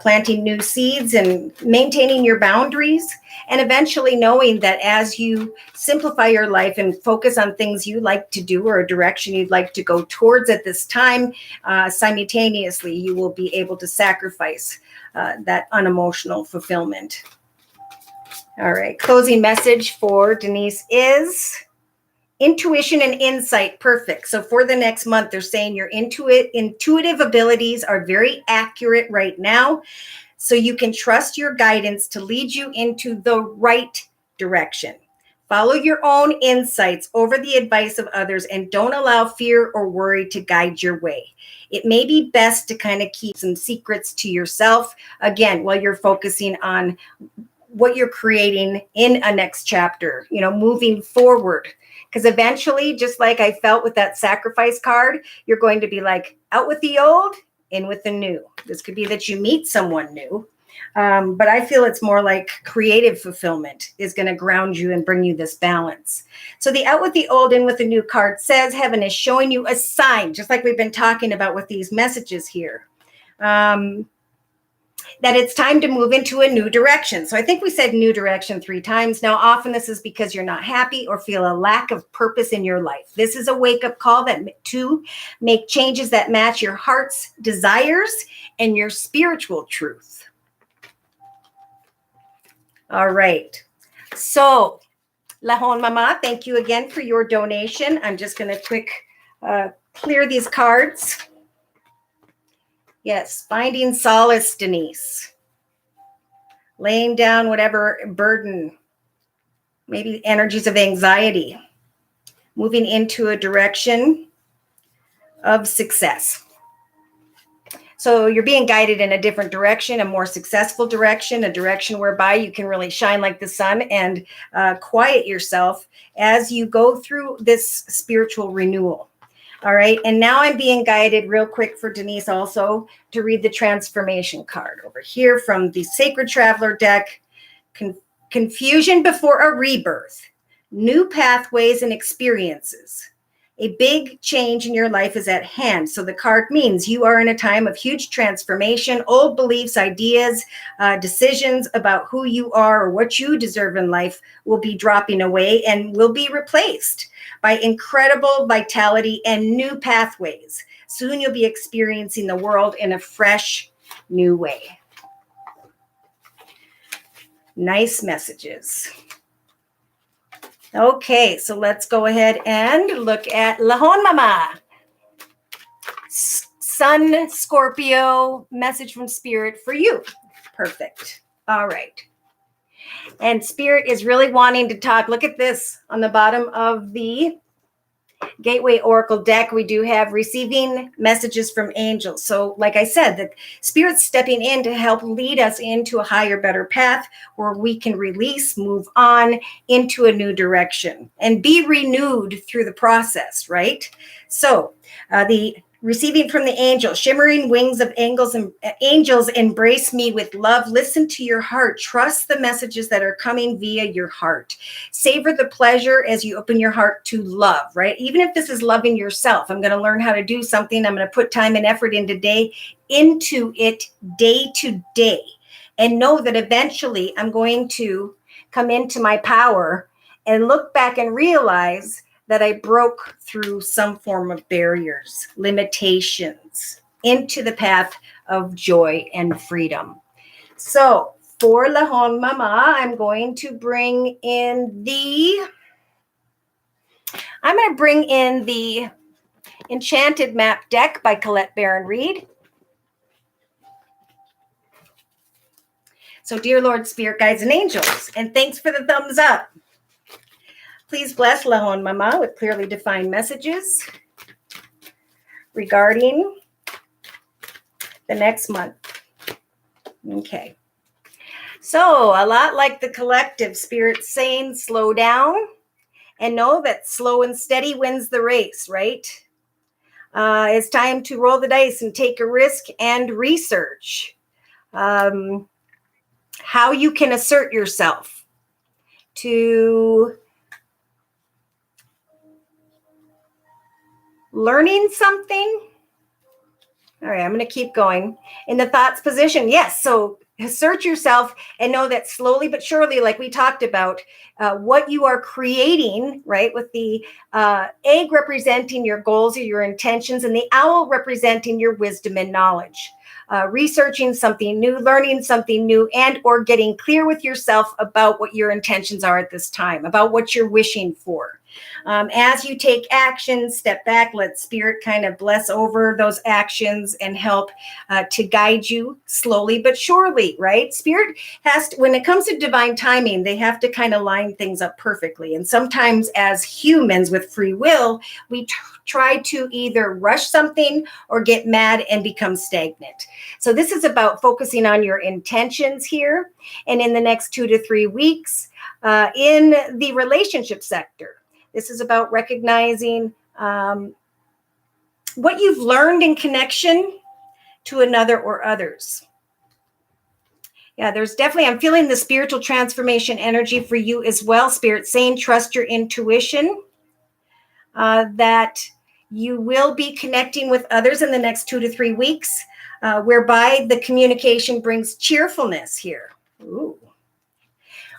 planting new seeds and maintaining your boundaries, and eventually knowing that as you simplify your life and focus on things you like to do or a direction you'd like to go towards at this time, simultaneously, you will be able to sacrifice that unemotional fulfillment. All right, closing message for Denise is intuition and insight, perfect. So for the next month, they're saying your intuitive abilities are very accurate right now. So you can trust your guidance to lead you into the right direction. Follow your own insights over the advice of others and don't allow fear or worry to guide your way. It may be best to kind of keep some secrets to yourself, again, while you're focusing on what you're creating in a next chapter, moving forward. Because eventually, just like I felt with that sacrifice card, you're going to be like, out with the old, in with the new. This could be that you meet someone new. But I feel it's more like creative fulfillment is going to ground you and bring you this balance. So the out with the old, in with the new card says heaven is showing you a sign, just like we've been talking about with these messages here. That it's time to move into a new direction. So I think we said new direction 3 times. Now, often this is because you're not happy or feel a lack of purpose in your life. This is a wake-up call to make changes that match your heart's desires and your spiritual truth. All right. So, Lahon Mama, thank you again for your donation. I'm just going to clear these cards. Yes, finding solace, Denise. Laying down whatever burden, maybe energies of anxiety. Moving into a direction of success. So you're being guided in a different direction, a more successful direction, a direction whereby you can really shine like the sun and quiet yourself as you go through this spiritual renewal. All right. And now I'm being guided real quick for Denise also to read the transformation card over here from the Sacred Traveler deck. Confusion before a rebirth, new pathways and experiences. A big change in your life is at hand. So the card means you are in a time of huge transformation. Old beliefs, ideas, decisions about who you are or what you deserve in life will be dropping away and will be replaced by incredible vitality and new pathways. Soon you'll be experiencing the world in a fresh, new way. Nice messages. Okay, so let's go ahead and look at Lahon Mama. Sun Scorpio, message from Spirit for you. Perfect. All right. And Spirit is really wanting to talk. Look at this on the bottom of the Gateway Oracle deck. We do have receiving messages from angels. So like I said, the Spirit's stepping in to help lead us into a higher, better path where we can release, move on into a new direction and be renewed through the process, right? So the receiving from the angel, shimmering wings of angels embrace me with love. Listen to your heart. Trust the messages that are coming via your heart. Savor the pleasure as you open your heart to love, right? Even if this is loving yourself, I'm going to learn how to do something. I'm going to put time and effort into it day to day, and know that eventually I'm going to come into my power and look back and realize that I broke through some form of barriers, limitations, into the path of joy and freedom. So for Lahon Mama, I'm going to bring in the Enchanted Map deck by Colette Baron Reed. So dear Lord, Spirit, Guides, and Angels, and thanks for the thumbs up. Please bless Lahon Mama with clearly defined messages regarding the next month. Okay. So a lot like the collective, Spirit saying slow down and know that slow and steady wins the race, right? It's time to roll the dice and take a risk and research how you can assert yourself to learning something. All right, I'm going to keep going. In the thoughts position, yes. So assert yourself and know that slowly but surely, like we talked about, what you are creating, right, with the egg representing your goals or your intentions and the owl representing your wisdom and knowledge. Researching something new, learning something new, and or getting clear with yourself about what your intentions are at this time, about what you're wishing for. As you take action, step back, let Spirit kind of bless over those actions and help to guide you slowly but surely, right? Spirit has to, when it comes to divine timing, they have to kind of line things up perfectly. And sometimes as humans with free will, we try to either rush something or get mad and become stagnant. So this is about focusing on your intentions here. And in the next 2 to 3 weeks, in the relationship sector, this is about recognizing what you've learned in connection to another or others. Yeah, there's definitely, I'm feeling the spiritual transformation energy for you as well. Spirit saying, trust your intuition, that you will be connecting with others in the next 2 to 3 weeks, whereby the communication brings cheerfulness here. Ooh.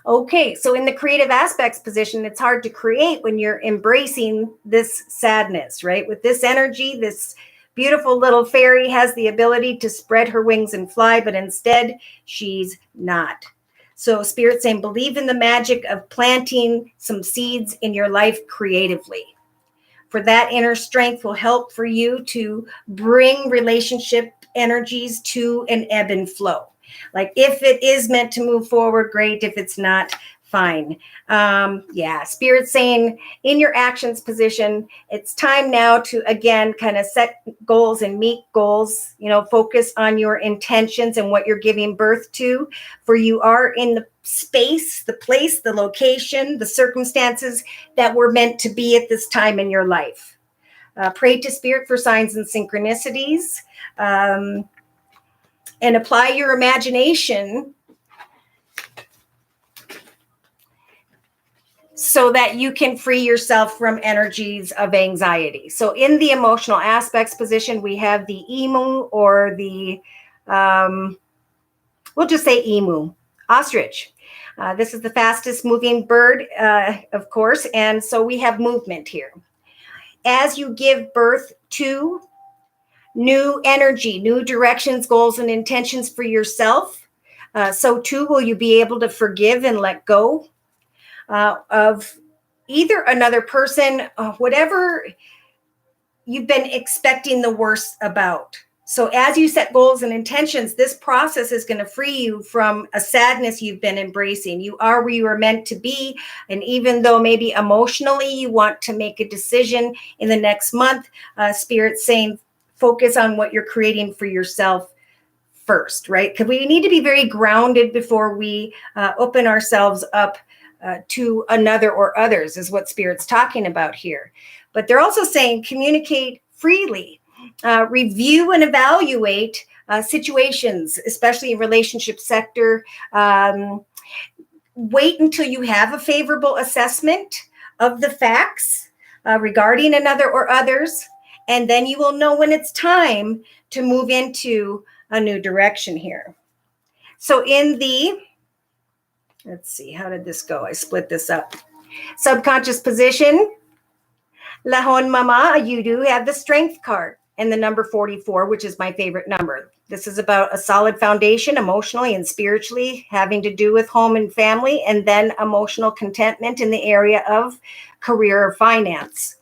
Okay, so in the creative aspects position, it's hard to create when you're embracing this sadness, right? With this energy, this beautiful little fairy has the ability to spread her wings and fly, but instead she's not. So Spirit saying, believe in the magic of planting some seeds in your life creatively. For that inner strength will help for you to bring relationship energies to an ebb and flow. Like if it is meant to move forward, great. If it's not, fine. Spirit saying in your actions position, it's time now to, again, kind of set goals and meet goals, focus on your intentions and what you're giving birth to. For you are in the space, the place, the location, the circumstances that were meant to be at this time in your life. Pray to Spirit for signs and synchronicities. And apply your imagination so that you can free yourself from energies of anxiety. So in the emotional aspects position, we have the emu, or the, we'll just say emu, ostrich. This is the fastest moving bird, of course, and so we have movement here. As you give birth to new energy, new directions, goals, and intentions for yourself, so too will you be able to forgive and let go of either another person, whatever you've been expecting the worst about. So as you set goals and intentions, this process is going to free you from a sadness you've been embracing. You are where you are meant to be. And even though maybe emotionally you want to make a decision in the next month, Spirit's saying focus on what you're creating for yourself first, right? Because we need to be very grounded before we open ourselves up to another or others, is what Spirit's talking about here. But they're also saying communicate freely, review and evaluate situations, especially in relationship sector. Wait until you have a favorable assessment of the facts regarding another or others, and then you will know when it's time to move into a new direction here. So in the, let's see, how did this go? I split this up. Subconscious position, Lahon Mama, you do have the strength card and the number 44, which is my favorite number. This is about a solid foundation emotionally and spiritually, having to do with home and family, and then emotional contentment in the area of career or finance.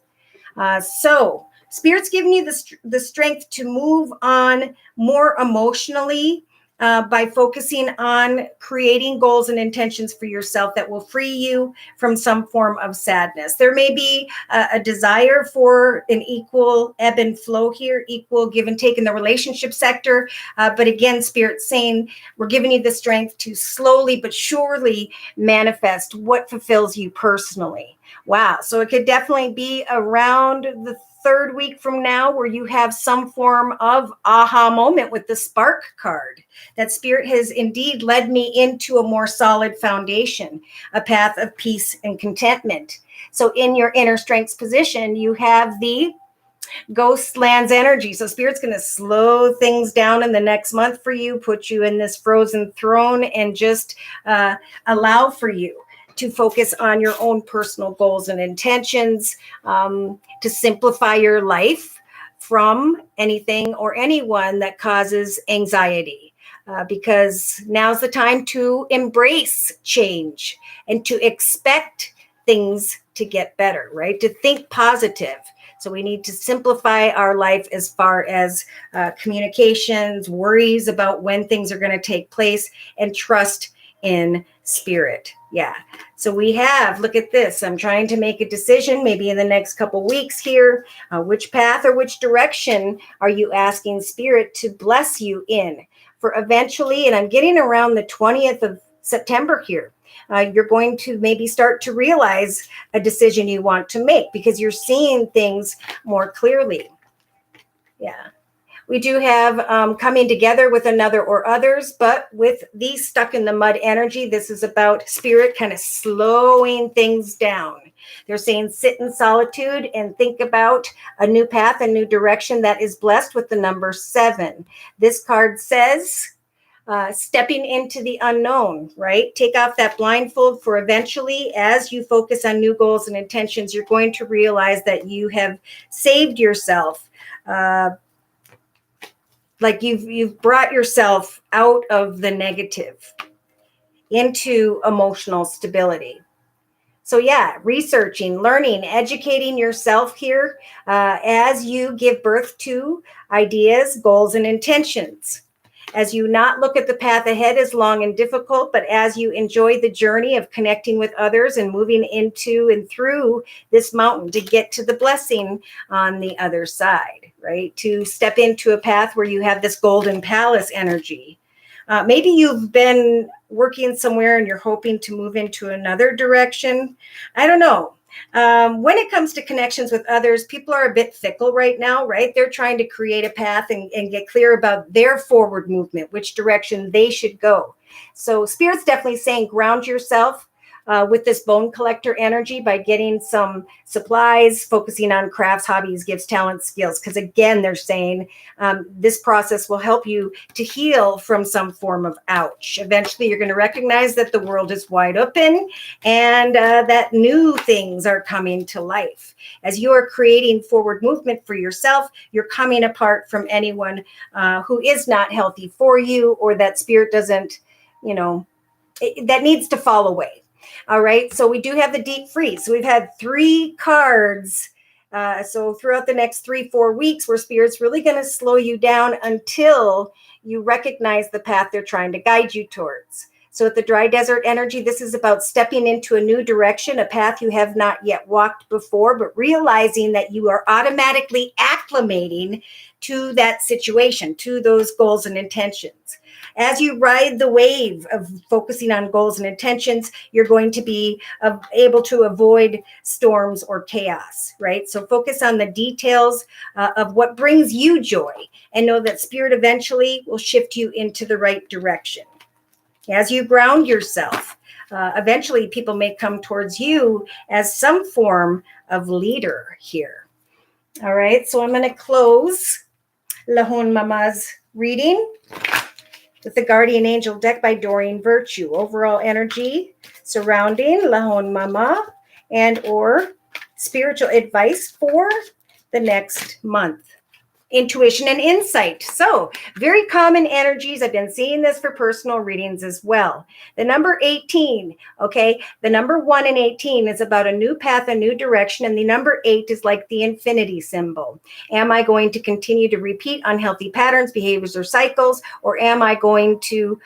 So Spirit's giving you the strength to move on more emotionally by focusing on creating goals and intentions for yourself that will free you from some form of sadness. There may be a desire for an equal ebb and flow here, equal give and take in the relationship sector. But again, Spirit's saying we're giving you the strength to slowly but surely manifest what fulfills you personally. Wow. So it could definitely be around the third week from now where you have some form of aha moment with the spark card. That Spirit has indeed led me into a more solid foundation, a path of peace and contentment. So in your inner strengths position, you have the ghost lands energy. So Spirit's going to slow things down in the next month for you, put you in this frozen throne, and just allow for you to focus on your own personal goals and intentions, to simplify your life from anything or anyone that causes anxiety. Because now's the time to embrace change and to expect things to get better, right? To think positive. So we need to simplify our life as far as communications, worries about when things are going to take place, and trust in Spirit. Yeah. So we have, look at this. I'm trying to make a decision maybe in the next couple weeks here. Which path or which direction are you asking Spirit to bless you in? For eventually, and I'm getting around the 20th of September here, you're going to maybe start to realize a decision you want to make because you're seeing things more clearly. Yeah. We do have coming together with another or others, but with these stuck in the mud energy, this is about Spirit kind of slowing things down. They're saying sit in solitude and think about a new path, a new direction that is blessed with the number 7. This card says stepping into the unknown, right? Take off that blindfold, for eventually, as you focus on new goals and intentions, you're going to realize that you have saved yourself. Like you've brought yourself out of the negative into emotional stability. So yeah, researching, learning, educating yourself here as you give birth to ideas, goals, and intentions. As you not look at the path ahead as long and difficult, but as you enjoy the journey of connecting with others and moving into and through this mountain to get to the blessing on the other side, right? To step into a path where you have this golden palace energy. Maybe you've been working somewhere and you're hoping to move into another direction. I don't know. When it comes to connections with others, people are a bit fickle right now, right? They're trying to create a path and get clear about their forward movement, which direction they should go. So Spirit's definitely saying ground yourself with this bone collector energy by getting some supplies, focusing on crafts, hobbies, gifts, talents, skills. Because again, they're saying this process will help you to heal from some form of ouch. Eventually, you're going to recognize that the world is wide open and that new things are coming to life. As you are creating forward movement for yourself, you're coming apart from anyone who is not healthy for you, or that spirit doesn't, that needs to fall away. All right. So we do have the deep freeze. So we've had 3 cards. So throughout the next 3-4 weeks, where spirit's really going to slow you down until you recognize the path they're trying to guide you towards. So at the dry desert energy, this is about stepping into a new direction, a path you have not yet walked before, but realizing that you are automatically acclimating to that situation, to those goals and intentions. As you ride the wave of focusing on goals and intentions, you're going to be able to avoid storms or chaos, right? So focus on the details of what brings you joy, and know that spirit eventually will shift you into the right direction. As you ground yourself, eventually people may come towards you as some form of leader here. All right, so I'm going to close Lahon Mama's reading with the Guardian Angel deck by Doreen Virtue. Overall energy surrounding Lahon Mama and or spiritual advice for the next month. Intuition and insight. So very common energies. I've been seeing this for personal readings as well. The number 18, okay? The number 1 and 18 is about a new path, a new direction. And the number 8 is like the infinity symbol. Am I going to continue to repeat unhealthy patterns, behaviors, or cycles? Or am I going to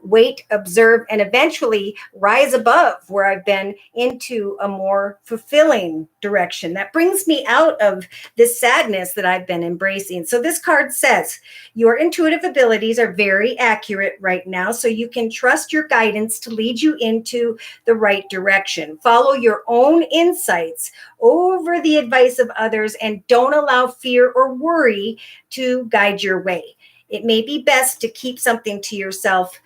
wait, observe, and eventually rise above where I've been into a more fulfilling direction that brings me out of this sadness that I've been embracing? So this card says your intuitive abilities are very accurate right now, so you can trust your guidance to lead you into the right direction. Follow your own insights over the advice of others, and don't allow fear or worry to guide your way. It may be best to keep something to yourself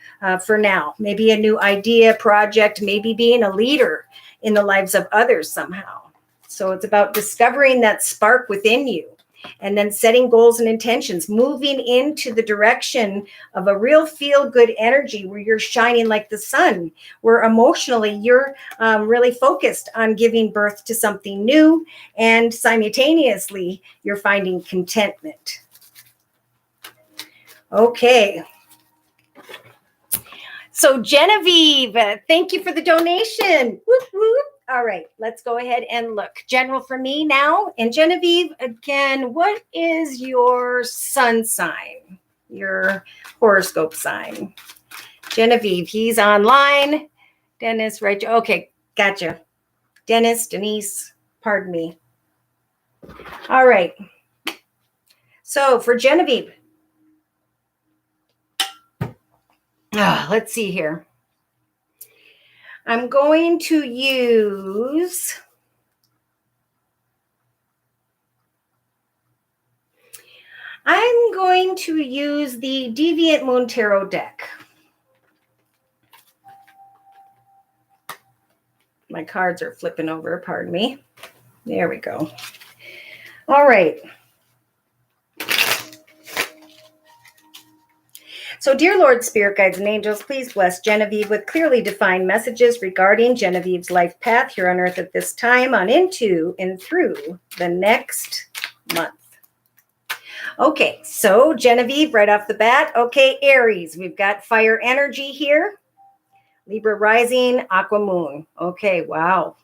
for now. Maybe a new idea, project, maybe being a leader in the lives of others somehow. So it's about discovering that spark within you, and then setting goals and intentions, moving into the direction of a real feel-good energy where you're shining like the sun, where emotionally you're really focused on giving birth to something new, and simultaneously you're finding contentment. Okay. So Genevieve, thank you for the donation. Whoop, whoop. All right, let's go ahead and look. General for me now. And Genevieve, again, what is your sun sign? Your horoscope sign? Genevieve, he's online. Dennis, right? Okay, gotcha. Denise, pardon me. All right. So for Genevieve, let's see here. I'm going to use the Deviant Moon Tarot deck. My cards are flipping over, pardon me. There we go. All right. So, dear Lord, Spirit Guides, and Angels, please bless Genevieve with clearly defined messages regarding Genevieve's life path here on earth at this time, on into and through the next month. Okay, so Genevieve, right off the bat. Okay, Aries, we've got fire energy here. Libra rising, Aqua moon. Okay, wow.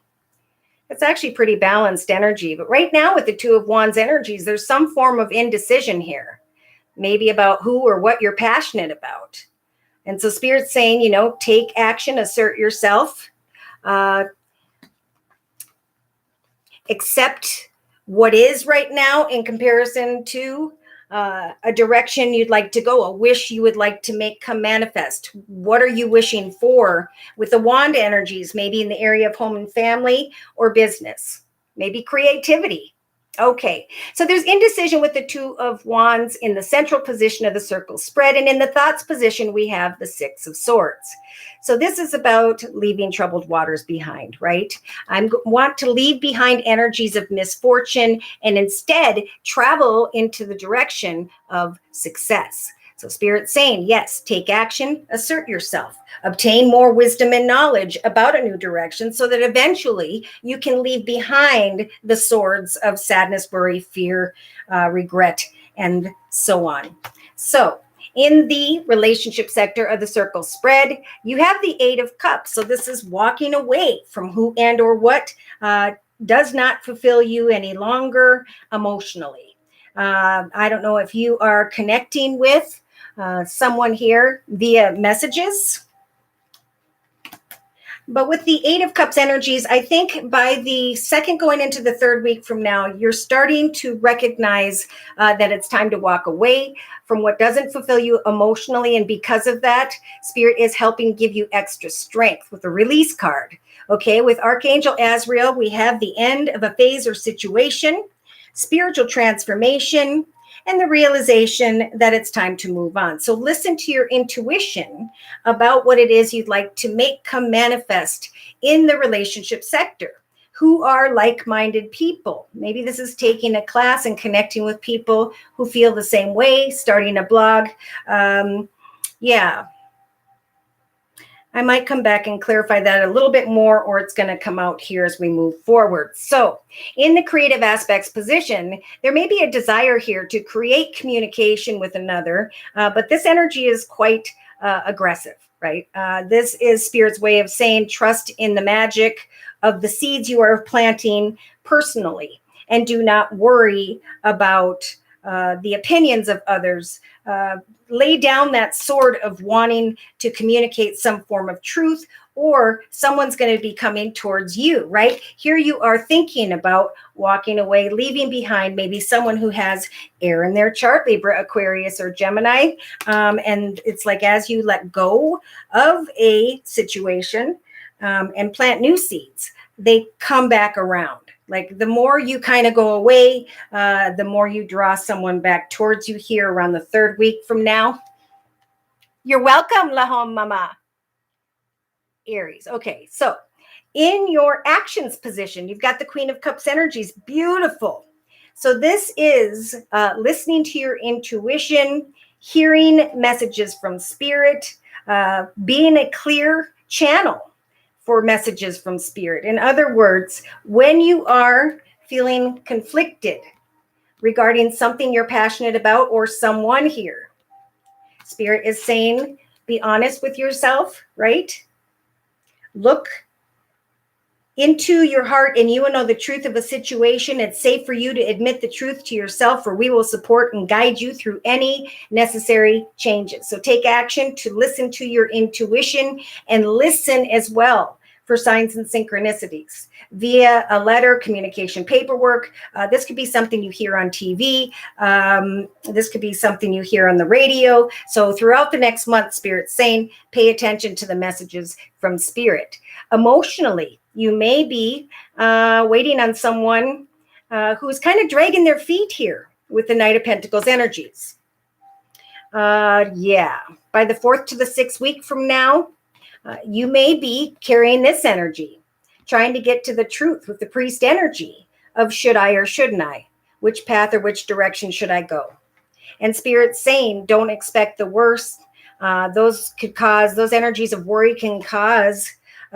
It's actually pretty balanced energy. But right now with the Two of Wands energies, there's some form of indecision here. Maybe about who or what you're passionate about. And so Spirit's saying, take action, assert yourself, accept what is right now in comparison to a direction you'd like to go, a wish you would like to make come manifest. What are you wishing for with the wand energies, maybe in the area of home and family or business, maybe creativity. Okay, so there's indecision with the Two of Wands in the central position of the circle spread. And in the thoughts position, we have the Six of Swords. So this is about leaving troubled waters behind, right? I want to leave behind energies of misfortune and instead travel into the direction of success. So Spirit's saying, yes, take action, assert yourself, obtain more wisdom and knowledge about a new direction so that eventually you can leave behind the swords of sadness, worry, fear, regret, and so on. So in the relationship sector of the circle spread, you have the Eight of Cups. So this is walking away from who and or what does not fulfill you any longer emotionally. I don't know if you are connecting with someone here via messages. But with the Eight of Cups energies, I think by the second going into the third week from now, you're starting to recognize that it's time to walk away from what doesn't fulfill you emotionally. And because of that, Spirit is helping give you extra strength with the release card. Okay, with Archangel Azrael, we have the end of a phase or situation, spiritual transformation, and the realization that it's time to move on. So listen to your intuition about what it is you'd like to make come manifest in the relationship sector. Who are like-minded people? Maybe this is taking a class and connecting with people who feel the same way, starting a blog. I might come back and clarify that a little bit more, or it's going to come out here as we move forward. So in the creative aspects position, there may be a desire here to create communication with another, but this energy is quite aggressive, right? This is Spirit's way of saying trust in the magic of the seeds you are planting personally, and do not worry about the opinions of others. Lay down that sword of wanting to communicate some form of truth, or someone's going to be coming towards you, right? Here you are thinking about walking away, leaving behind maybe someone who has air in their chart, Libra, Aquarius, or Gemini. And it's like as you let go of a situation and plant new seeds, they come back around. Like the more you kind of go away, the more you draw someone back towards you here around the third week from now. You're welcome, Lahom Mama. Aries. Okay, so in your actions position, you've got the Queen of Cups energies. Beautiful. So this is listening to your intuition, hearing messages from Spirit, being a clear channel for messages from Spirit. In other words, when you are feeling conflicted regarding something you're passionate about or someone here, Spirit is saying, be honest with yourself, right? Look into your heart and you will know the truth of a situation. It's safe for you to admit the truth to yourself, for we will support and guide you through any necessary changes. So take action to listen to your intuition and listen as well for signs and synchronicities via a letter, communication, paperwork. This could be something you hear on TV. This could be something you hear on the radio. So throughout the next month, Spirit's saying, pay attention to the messages from Spirit. Emotionally, you may be waiting on someone who's kind of dragging their feet here with the Knight of Pentacles energies. By the 4th to the 6th week from now, you may be carrying this energy, trying to get to the truth with the Priest energy of should I or shouldn't I? Which path or which direction should I go? And Spirit's saying, don't expect the worst. Those energies of worry can cause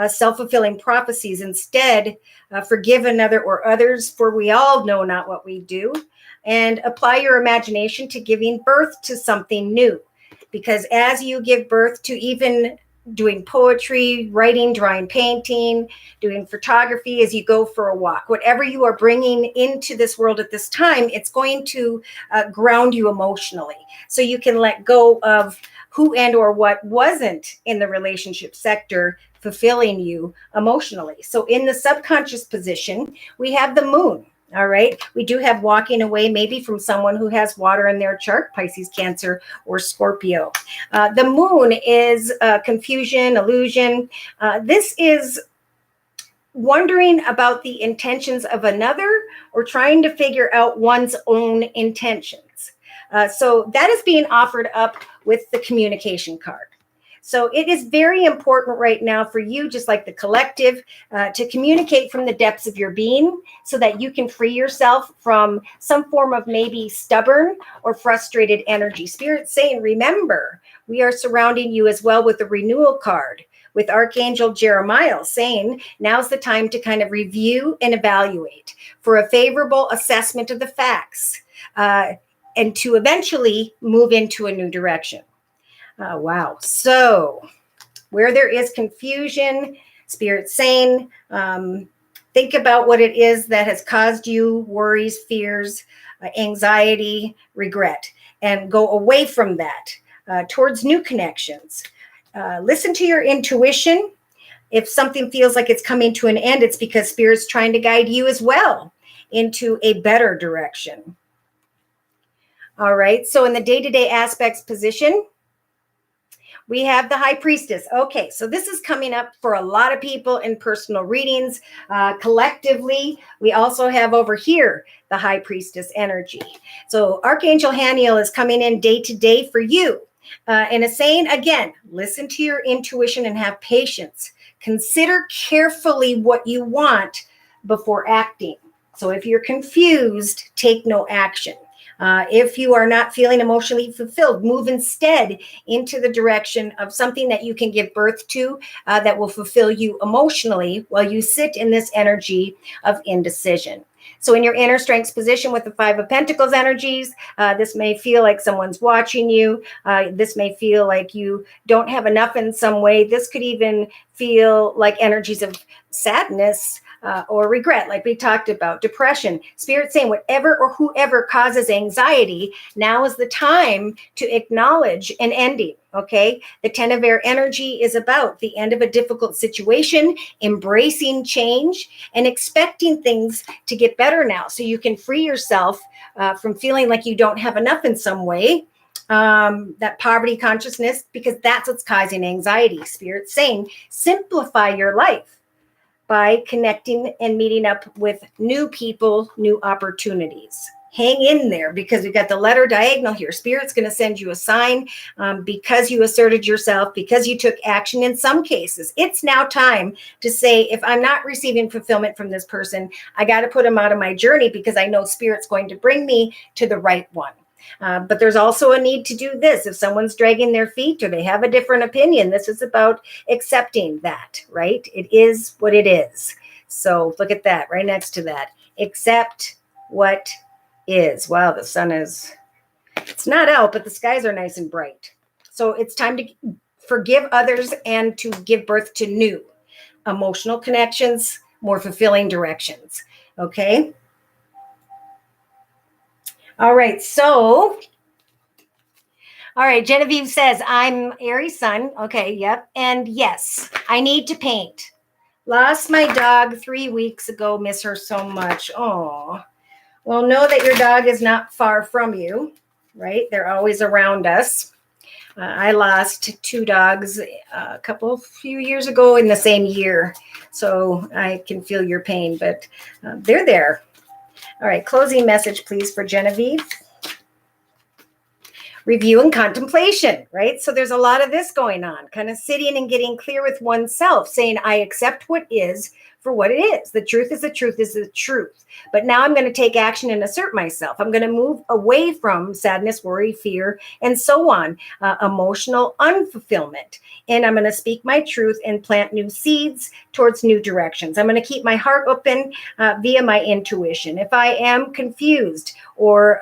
self-fulfilling prophecies. Instead, forgive another or others, for we all know not what we do. And apply your imagination to giving birth to something new. Because as you give birth to even doing poetry, writing, drawing, painting, doing photography, as you go for a walk, whatever you are bringing into this world at this time, it's going to ground you emotionally. So you can let go of who and or what wasn't in the relationship sector fulfilling you emotionally. So in the subconscious position, we have the moon. All right. We do have walking away maybe from someone who has water in their chart, Pisces, Cancer, or Scorpio. The moon is confusion, illusion. This is wondering about the intentions of another or trying to figure out one's own intentions. So that is being offered up with the communication card. So it is very important right now for you, just like the collective, to communicate from the depths of your being so that you can free yourself from some form of maybe stubborn or frustrated energy. Spirit saying, remember, we are surrounding you as well with the renewal card, with Archangel Jeremiah saying, now's the time to kind of review and evaluate for a favorable assessment of the facts and to eventually move into a new direction. Wow. So where there is confusion, Spirit saying, think about what it is that has caused you worries, fears, anxiety, regret, and go away from that towards new connections. Listen to your intuition. If something feels like it's coming to an end, it's because Spirit's trying to guide you as well into a better direction. All right. So in the day-to-day aspects position, we have the High Priestess. Okay, so this is coming up for a lot of people in personal readings. Collectively, we also have over here the High Priestess energy. So Archangel Haniel is coming in day to day for you. And is saying, again, listen to your intuition and have patience. Consider carefully what you want before acting. So if you're confused, take no action. If you are not feeling emotionally fulfilled, move instead into the direction of something that you can give birth to that will fulfill you emotionally while you sit in this energy of indecision. So in your inner strengths position with the Five of Pentacles energies, this may feel like someone's watching you. This may feel like you don't have enough in some way. This could even feel like energies of sadness, or regret, like we talked about, depression. Spirit saying whatever or whoever causes anxiety, now is the time to acknowledge an ending, okay? The 10 of Air energy is about the end of a difficult situation, embracing change, and expecting things to get better now so you can free yourself from feeling like you don't have enough in some way. That poverty consciousness, because that's what's causing anxiety. Spirit saying, simplify your life by connecting and meeting up with new people, new opportunities. Hang in there because we've got the letter diagonal here. Spirit's going to send you a sign because you asserted yourself, because you took action in some cases. It's now time to say, if I'm not receiving fulfillment from this person, I got to put them out of my journey because I know Spirit's going to bring me to the right one. But there's also a need to do this. If someone's dragging their feet or they have a different opinion, this is about accepting that, right? It is what it is. So look at that right next to that. Accept what is. Wow, the sun is, it's not out, but the skies are nice and bright. So it's time to forgive others and to give birth to new emotional connections, more fulfilling directions. Okay. All right, so, all right, Genevieve says, I'm Aries sun. Okay, yep. And yes, I need to paint. Lost my dog 3 weeks ago. Miss her so much. Oh, well, know that your dog is not far from you, right? They're always around us. I lost 2 dogs a few years ago in the same year. So I can feel your pain, but they're there. All right, closing message, please, for Genevieve. Review and contemplation, right? So there's a lot of this going on, kind of sitting and getting clear with oneself, saying, I accept what is for what it is. The truth is the truth is the truth. But now I'm going to take action and assert myself. I'm going to move away from sadness, worry, fear, and so on, emotional unfulfillment. And I'm going to speak my truth and plant new seeds towards new directions. I'm going to keep my heart open via my intuition. If I am confused or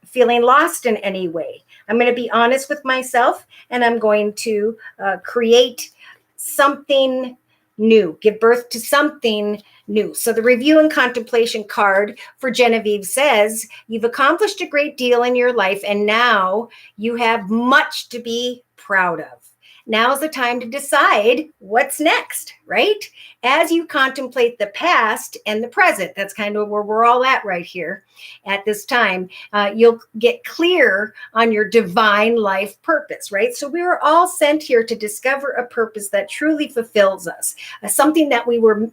feeling lost in any way, I'm going to be honest with myself and I'm going to create something new, give birth to something new. So the review and contemplation card for Genevieve says, you've accomplished a great deal in your life and now you have much to be proud of. Now's the time to decide what's next, right? As you contemplate the past and the present, that's kind of where we're all at right here at this time. You'll get clear on your divine life purpose, right? So we were all sent here to discover a purpose that truly fulfills us, something that we were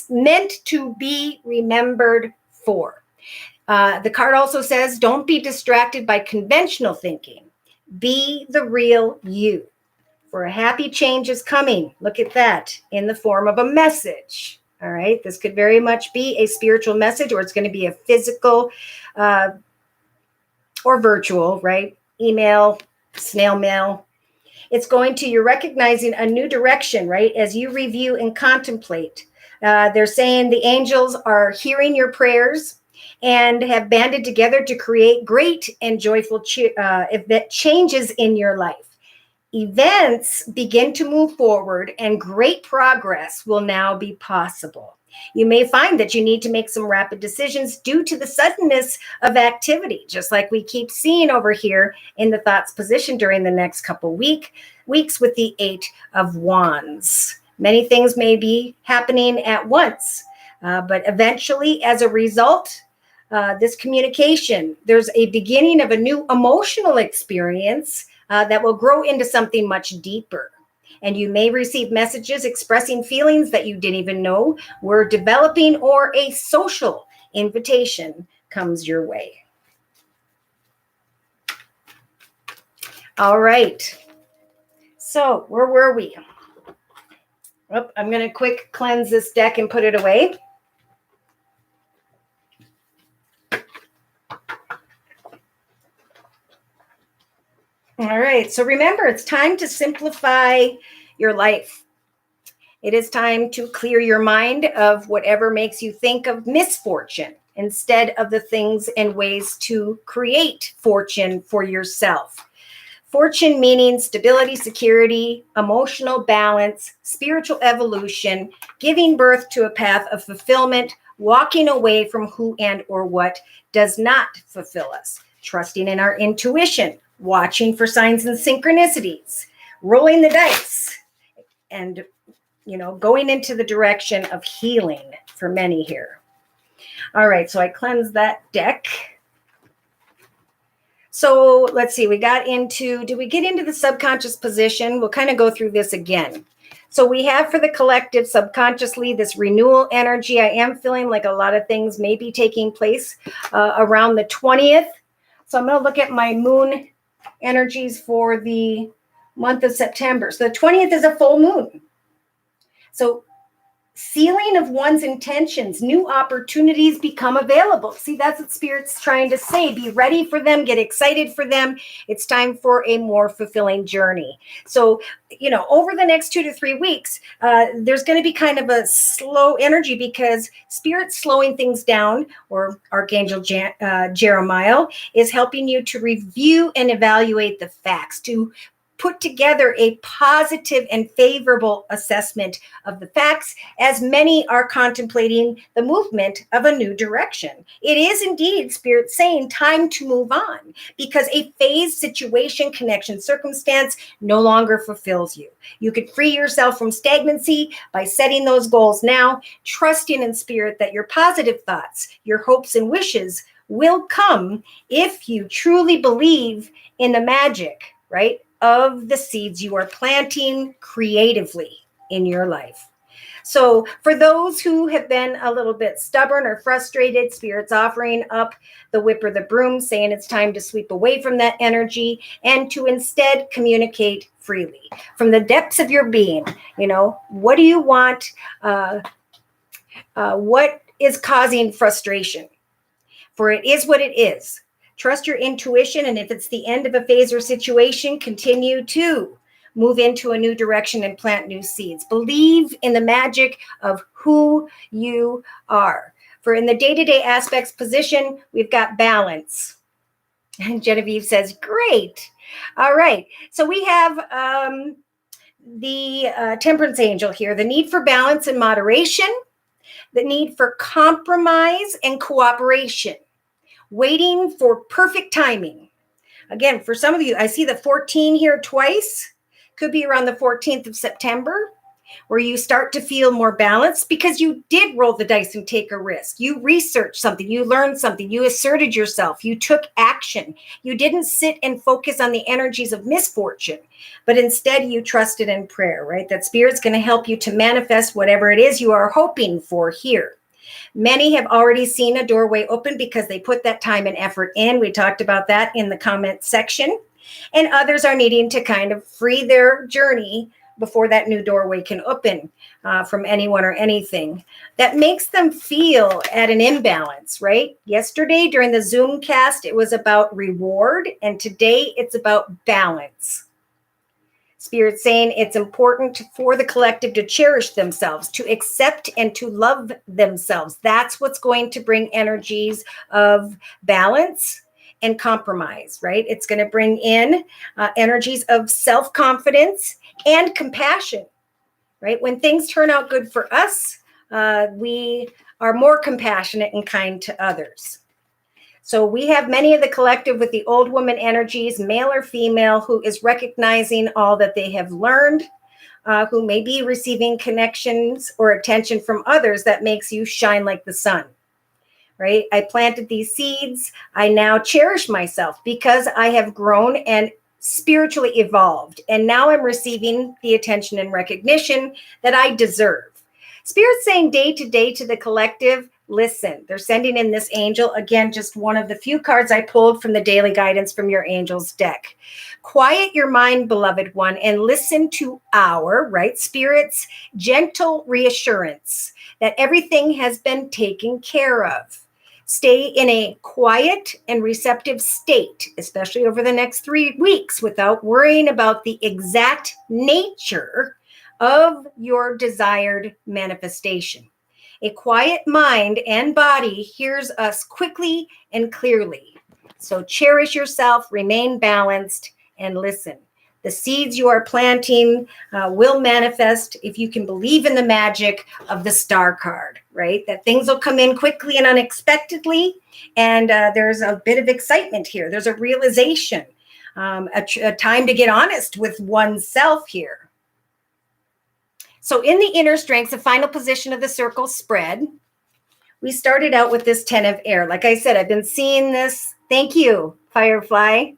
meant to be remembered for. The card also says, don't be distracted by conventional thinking. Be the real you. For a happy change is coming. Look at that, in the form of a message. All right. This could very much be a spiritual message, or it's going to be a physical or virtual, right? Email, snail mail. It's going to, you're recognizing a new direction, right? As you review and contemplate. They're saying the angels are hearing your prayers and have banded together to create great and joyful changes in your life. Events begin to move forward and great progress will now be possible. You may find that you need to make some rapid decisions due to the suddenness of activity, just like we keep seeing over here in the thoughts position during the next couple weeks with the 8 of Wands. Many things may be happening at once, but eventually, as a result, this communication, there's a beginning of a new emotional experience that will grow into something much deeper. And you may receive messages expressing feelings that you didn't even know were developing, or a social invitation comes your way. All right. So where were we? Oh, I'm going to quick cleanse this deck and put it away. All right. So remember, it's time to simplify your life. It is time to clear your mind of whatever makes you think of misfortune instead of the things and ways to create fortune for yourself. Fortune meaning stability, security, emotional balance, spiritual evolution, giving birth to a path of fulfillment, walking away from who and or what does not fulfill us, trusting in our intuition, watching for signs and synchronicities, rolling the dice, and going into the direction of healing for many here. All right, so I cleansed that deck. So let's see, did we get into the subconscious position? We'll kind of go through this again. So we have for the collective subconsciously this renewal energy. I am feeling like a lot of things may be taking place around the 20th. So I'm going to look at my moon energies for the month of September. So the 20th is a full moon. So sealing of one's intentions, new opportunities become available. See, that's what Spirit's trying to say. Be ready for them, get excited for them. It's time for a more fulfilling journey. So, over the next 2 to 3 weeks, there's going to be kind of a slow energy because Spirit's slowing things down, or Archangel Jeremiah is helping you to review and evaluate the facts, to put together a positive and favorable assessment of the facts, as many are contemplating the movement of a new direction. It is indeed, Spirit saying, time to move on, because a phase, situation, connection, circumstance no longer fulfills you. You could free yourself from stagnancy by setting those goals now, trusting in Spirit that your positive thoughts, your hopes and wishes will come if you truly believe in the magic, right, of the seeds you are planting creatively in your life. So for those who have been a little bit stubborn or frustrated, Spirit's offering up the whip or the broom, saying it's time to sweep away from that energy and to instead communicate freely from the depths of your being. What do you want? What is causing frustration? For it is what it is. Trust your intuition, and if it's the end of a phase or situation, continue to move into a new direction and plant new seeds. Believe in the magic of who you are. For in the day-to-day aspects position, we've got balance. And Genevieve says, great. All right. So we have the temperance angel here, the need for balance and moderation, the need for compromise and cooperation. Waiting for perfect timing. Again, for some of you, I see the 14 here twice. Could be around the 14th of September, where you start to feel more balanced because you did roll the dice and take a risk. You researched something, you learned something, you asserted yourself, you took action. You didn't sit and focus on the energies of misfortune, but instead you trusted in prayer, right? That Spirit's going to help you to manifest whatever it is you are hoping for here. Many have already seen a doorway open because they put that time and effort in. We talked about that in the comment section. And others are needing to kind of free their journey before that new doorway can open from anyone or anything. That makes them feel at an imbalance, right? Yesterday during the Zoom cast, it was about reward, and today it's about balance. Spirit's saying it's important for the collective to cherish themselves, to accept and to love themselves. That's what's going to bring energies of balance and compromise, right? It's going to bring in energies of self-confidence and compassion, right? When things turn out good for us, we are more compassionate and kind to others. So we have many of the collective with the old woman energies, male or female, who is recognizing all that they have learned, who may be receiving connections or attention from others that makes you shine like the sun, right? I planted these seeds. I now cherish myself because I have grown and spiritually evolved. And now I'm receiving the attention and recognition that I deserve. Spirit's saying day to day to the collective, listen. They're sending in this angel. Again, just one of the few cards I pulled from the daily guidance from your angels deck. Quiet your mind, beloved one, and listen to our, right, Spirit's gentle reassurance that everything has been taken care of. Stay in a quiet and receptive state, especially over the next 3 weeks, without worrying about the exact nature of your desired manifestation. A quiet mind and body hears us quickly and clearly. So cherish yourself, remain balanced, and listen. The seeds you are planting will manifest if you can believe in the magic of the star card, right? That things will come in quickly and unexpectedly. And there's a bit of excitement here. There's a realization, a time to get honest with oneself here. So in the inner strengths, the final position of the circle spread, we started out with this 10 of air. Like I said, I've been seeing this. Thank you, Firefly.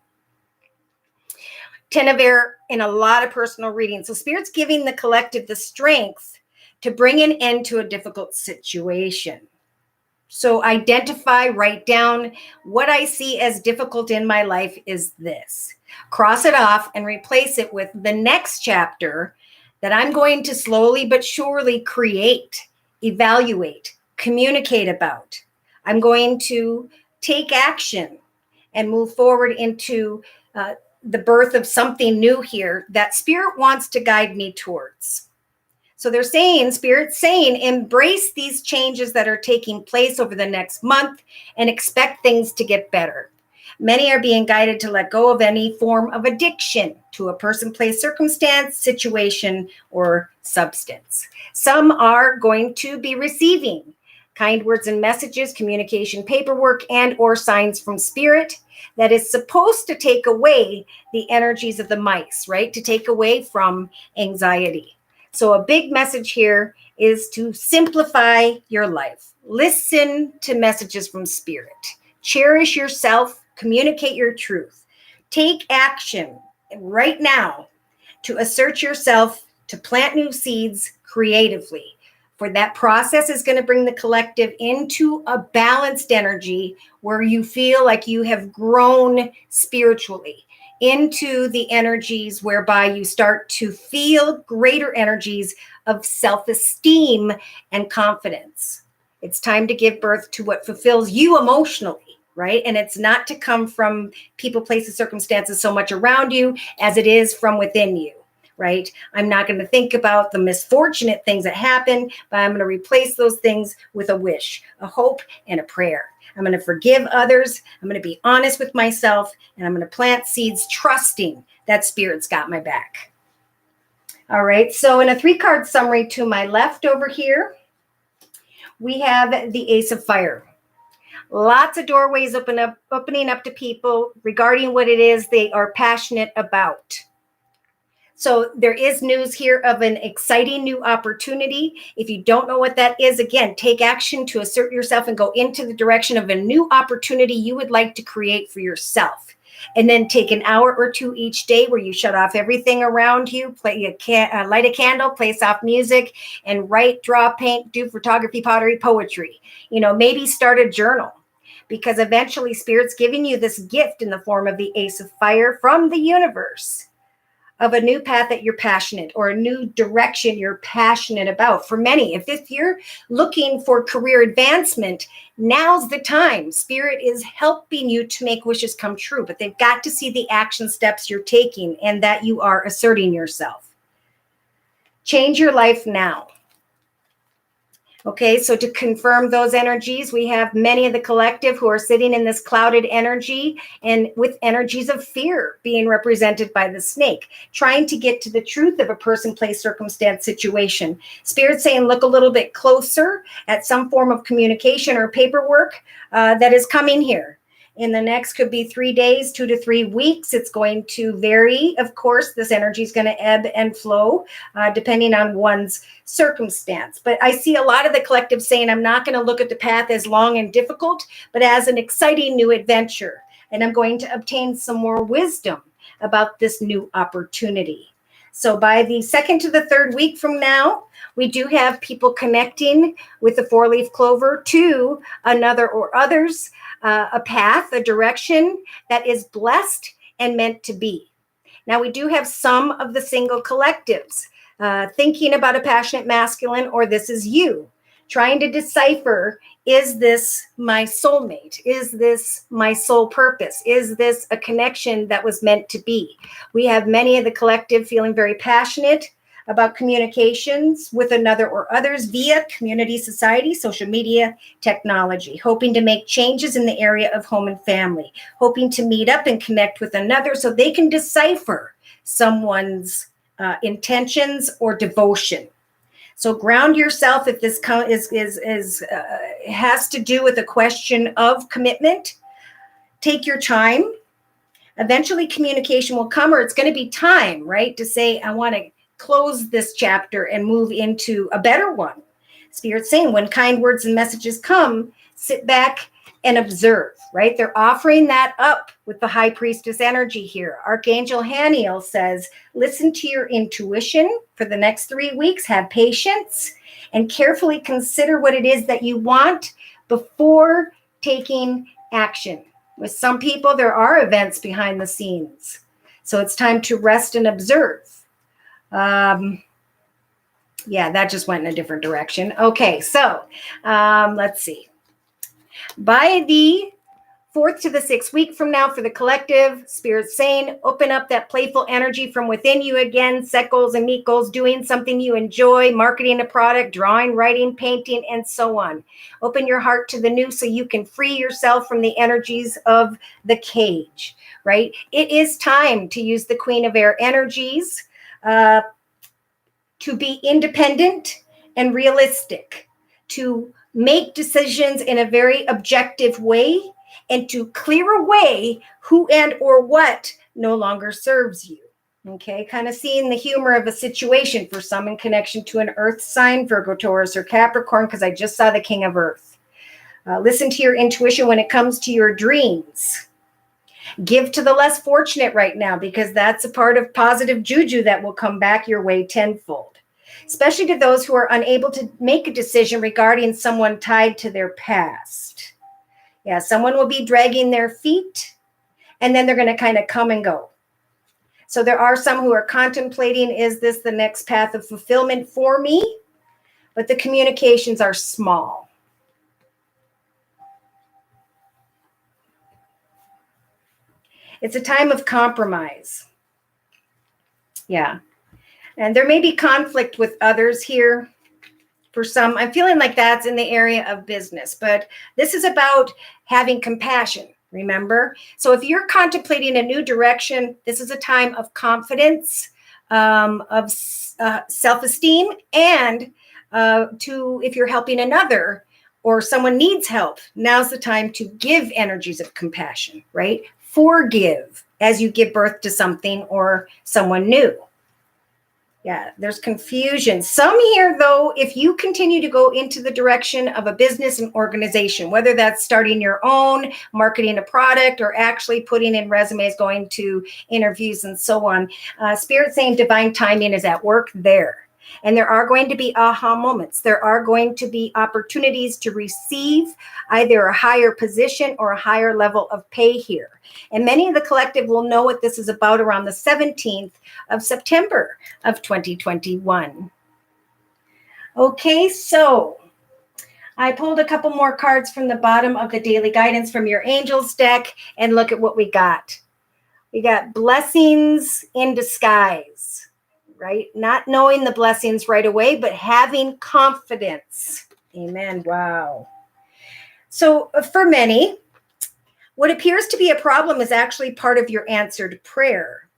10 of air in a lot of personal readings. So Spirit's giving the collective the strength to bring an end to a difficult situation. So identify, write down what I see as difficult in my life is this. Cross it off and replace it with the next chapter that I'm going to slowly but surely create, evaluate, communicate about. I'm going to take action and move forward into the birth of something new here that Spirit wants to guide me towards. So they're saying, Spirit's saying, embrace these changes that are taking place over the next month and expect things to get better. Many are being guided to let go of any form of addiction to a person, place, circumstance, situation, or substance. Some are going to be receiving kind words and messages, communication paperwork, and or signs from Spirit that is supposed to take away the energies of the mice, right? To take away from anxiety. So a big message here is to simplify your life. Listen to messages from Spirit. Cherish yourself. Communicate your truth. Take action right now to assert yourself, to plant new seeds creatively. For that process is going to bring the collective into a balanced energy where you feel like you have grown spiritually, into the energies whereby you start to feel greater energies of self-esteem and confidence. It's time to give birth to what fulfills you emotionally, right? And it's not to come from people, places, circumstances so much around you as it is from within you, right? I'm not going to think about the misfortunate things that happen, but I'm going to replace those things with a wish, a hope, and a prayer. I'm going to forgive others. I'm going to be honest with myself, and I'm going to plant seeds trusting that Spirit's got my back. All right. So in a 3-card summary to my left over here, we have the Ace of Fire. Lots of doorways opening up to people regarding what it is they are passionate about. So there is news here of an exciting new opportunity. If you don't know what that is, again, take action to assert yourself and go into the direction of a new opportunity you would like to create for yourself. And then take an hour or two each day where you shut off everything around you, light a candle, play soft music, and write, draw, paint, do photography, pottery, poetry. Maybe start a journal, because eventually Spirit's giving you this gift in the form of the Ace of Fire from the universe of a new path that you're passionate, or a new direction you're passionate about. For many, if you're looking for career advancement, now's the time. Spirit is helping you to make wishes come true, but they've got to see the action steps you're taking and that you are asserting yourself. Change your life now. Okay, so to confirm those energies, we have many of the collective who are sitting in this clouded energy and with energies of fear being represented by the snake, trying to get to the truth of a person, place, circumstance, situation. Spirit saying, look a little bit closer at some form of communication or paperwork that is coming here. In the next could be 3 days, 2 to 3 weeks. It's going to vary. Of course, this energy is going to ebb and flow depending on one's circumstance. But I see a lot of the collective saying, I'm not going to look at the path as long and difficult, but as an exciting new adventure. And I'm going to obtain some more wisdom about this new opportunity. So by the second to the third week from now, we do have people connecting with the 4-leaf clover to another or others, a path, a direction that is blessed and meant to be. Now, we do have some of the single collectives thinking about a passionate masculine, or this is you, trying to decipher, is this my soulmate? Is this my soul purpose? Is this a connection that was meant to be? We have many of the collective feeling very passionate about communications with another or others via community, society, social media, technology, hoping to make changes in the area of home and family, hoping to meet up and connect with another so they can decipher someone's intentions or devotion. So ground yourself if this has to do with a question of commitment. Take your time. Eventually communication will come, or it's going to be time, right, to say, I want to close this chapter and move into a better one. Spirit's saying, when kind words and messages come, sit back and observe, right? They're offering that up with the high priestess energy here. Archangel Haniel says, listen to your intuition for the next 3 weeks, have patience, and carefully consider what it is that you want before taking action. With some people, there are events behind the scenes. So it's time to rest and observe. That just went in a different direction. Okay, so let's see. By the 4th to the 6th week from now for the collective, Spirit's saying, open up that playful energy from within you again, set goals and meet goals, doing something you enjoy, marketing a product, drawing, writing, painting, and so on. Open your heart to the new so you can free yourself from the energies of the cage, right? It is time to use the Queen of Air energies to be independent and realistic, to make decisions in a very objective way, and to clear away who and or what no longer serves you. Okay, kind of seeing the humor of a situation for some in connection to an earth sign, Virgo, Taurus, or Capricorn, because I just saw the King of Earth. Listen to your intuition when it comes to your dreams. Give to the less fortunate right now, because that's a part of positive juju that will come back your way tenfold. Especially to those who are unable to make a decision regarding someone tied to their past. Yeah, someone will be dragging their feet, and then they're going to kind of come and go. So there are some who are contemplating, is this the next path of fulfillment for me? But the communications are small. It's a time of compromise. Yeah. And there may be conflict with others here. For some, I'm feeling like that's in the area of business, but this is about having compassion, remember? So if you're contemplating a new direction, this is a time of confidence, of self-esteem, and if you're helping another or someone needs help, now's the time to give energies of compassion, right? Forgive as you give birth to something or someone new. Yeah, there's confusion. Some here, though, if you continue to go into the direction of a business and organization, whether that's starting your own, marketing a product, or actually putting in resumes, going to interviews, and so on, Spirit saying divine timing is at work there. And there are going to be aha moments. There are going to be opportunities to receive either a higher position or a higher level of pay here. And many of the collective will know what this is about around the 17th of September of 2021. Okay, so I pulled a couple more cards from the bottom of the daily guidance from your angels deck, and look at what we got. We got blessings in disguise, right? Not knowing the blessings right away, but having confidence. Amen. Wow. So for many, what appears to be a problem is actually part of your answered prayer.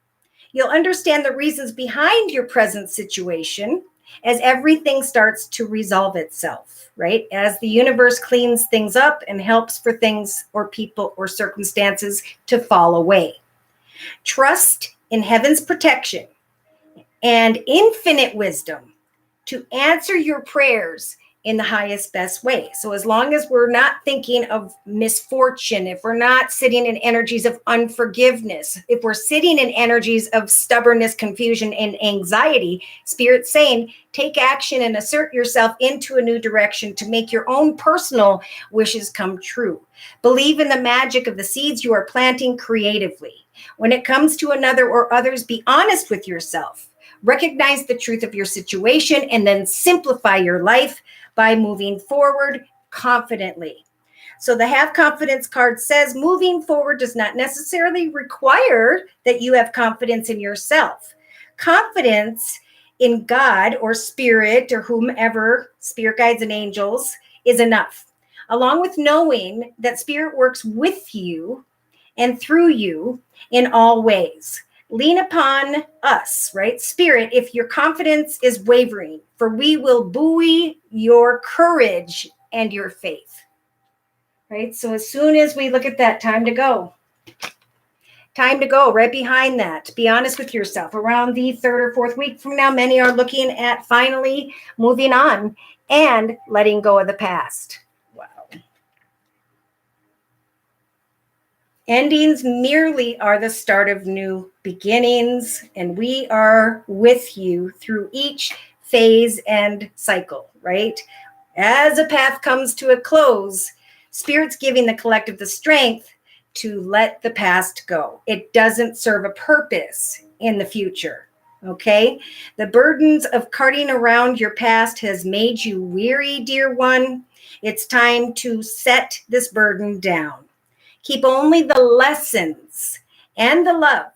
You'll understand the reasons behind your present situation as everything starts to resolve itself, right? As the universe cleans things up and helps for things or people or circumstances to fall away. Trust in heaven's protection and infinite wisdom to answer your prayers in the highest, best way. So as long as we're not thinking of misfortune, if we're not sitting in energies of unforgiveness, if we're sitting in energies of stubbornness, confusion, and anxiety, Spirit's saying, take action and assert yourself into a new direction to make your own personal wishes come true. Believe in the magic of the seeds you are planting creatively. When it comes to another or others, be honest with yourself. Recognize the truth of your situation and then simplify your life by moving forward confidently. So the have confidence card says moving forward does not necessarily require that you have confidence in yourself. Confidence in God or spirit or whomever, spirit guides and angels, is enough. Along with knowing that spirit works with you and through you in all ways. Lean upon us, right? Spirit, if your confidence is wavering, for we will buoy your courage and your faith, right? So as soon as we look at that, time to go, right behind that. Be honest with yourself. Around the third or fourth week from now, many are looking at finally moving on and letting go of the past. Wow. Endings merely are the start of new beginnings, and we are with you through each phase and cycle, right? As a path comes to a close, Spirit's giving the collective the strength to let the past go. It doesn't serve a purpose in the future, okay? The burdens of carting around your past has made you weary, dear one. It's time to set this burden down. Keep only the lessons and the love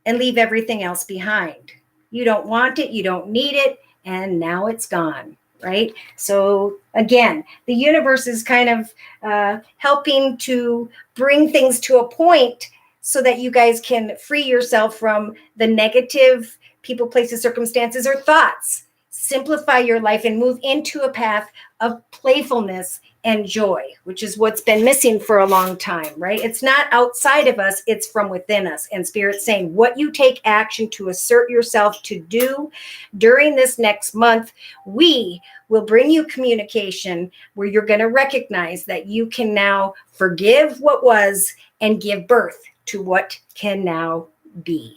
and leave everything else behind. You don't want it, you don't need it, and now it's gone, right? So again, the universe is kind of helping to bring things to a point so that you guys can free yourself from the negative people, places, circumstances, or thoughts. Simplify your life and move into a path of playfulness and joy, which is what's been missing for a long time, right? It's not outside of us, it's from within us. And Spirit's saying what you take action to assert yourself to do during this next month, we will bring you communication where you're going to recognize that you can now forgive what was and give birth to what can now be.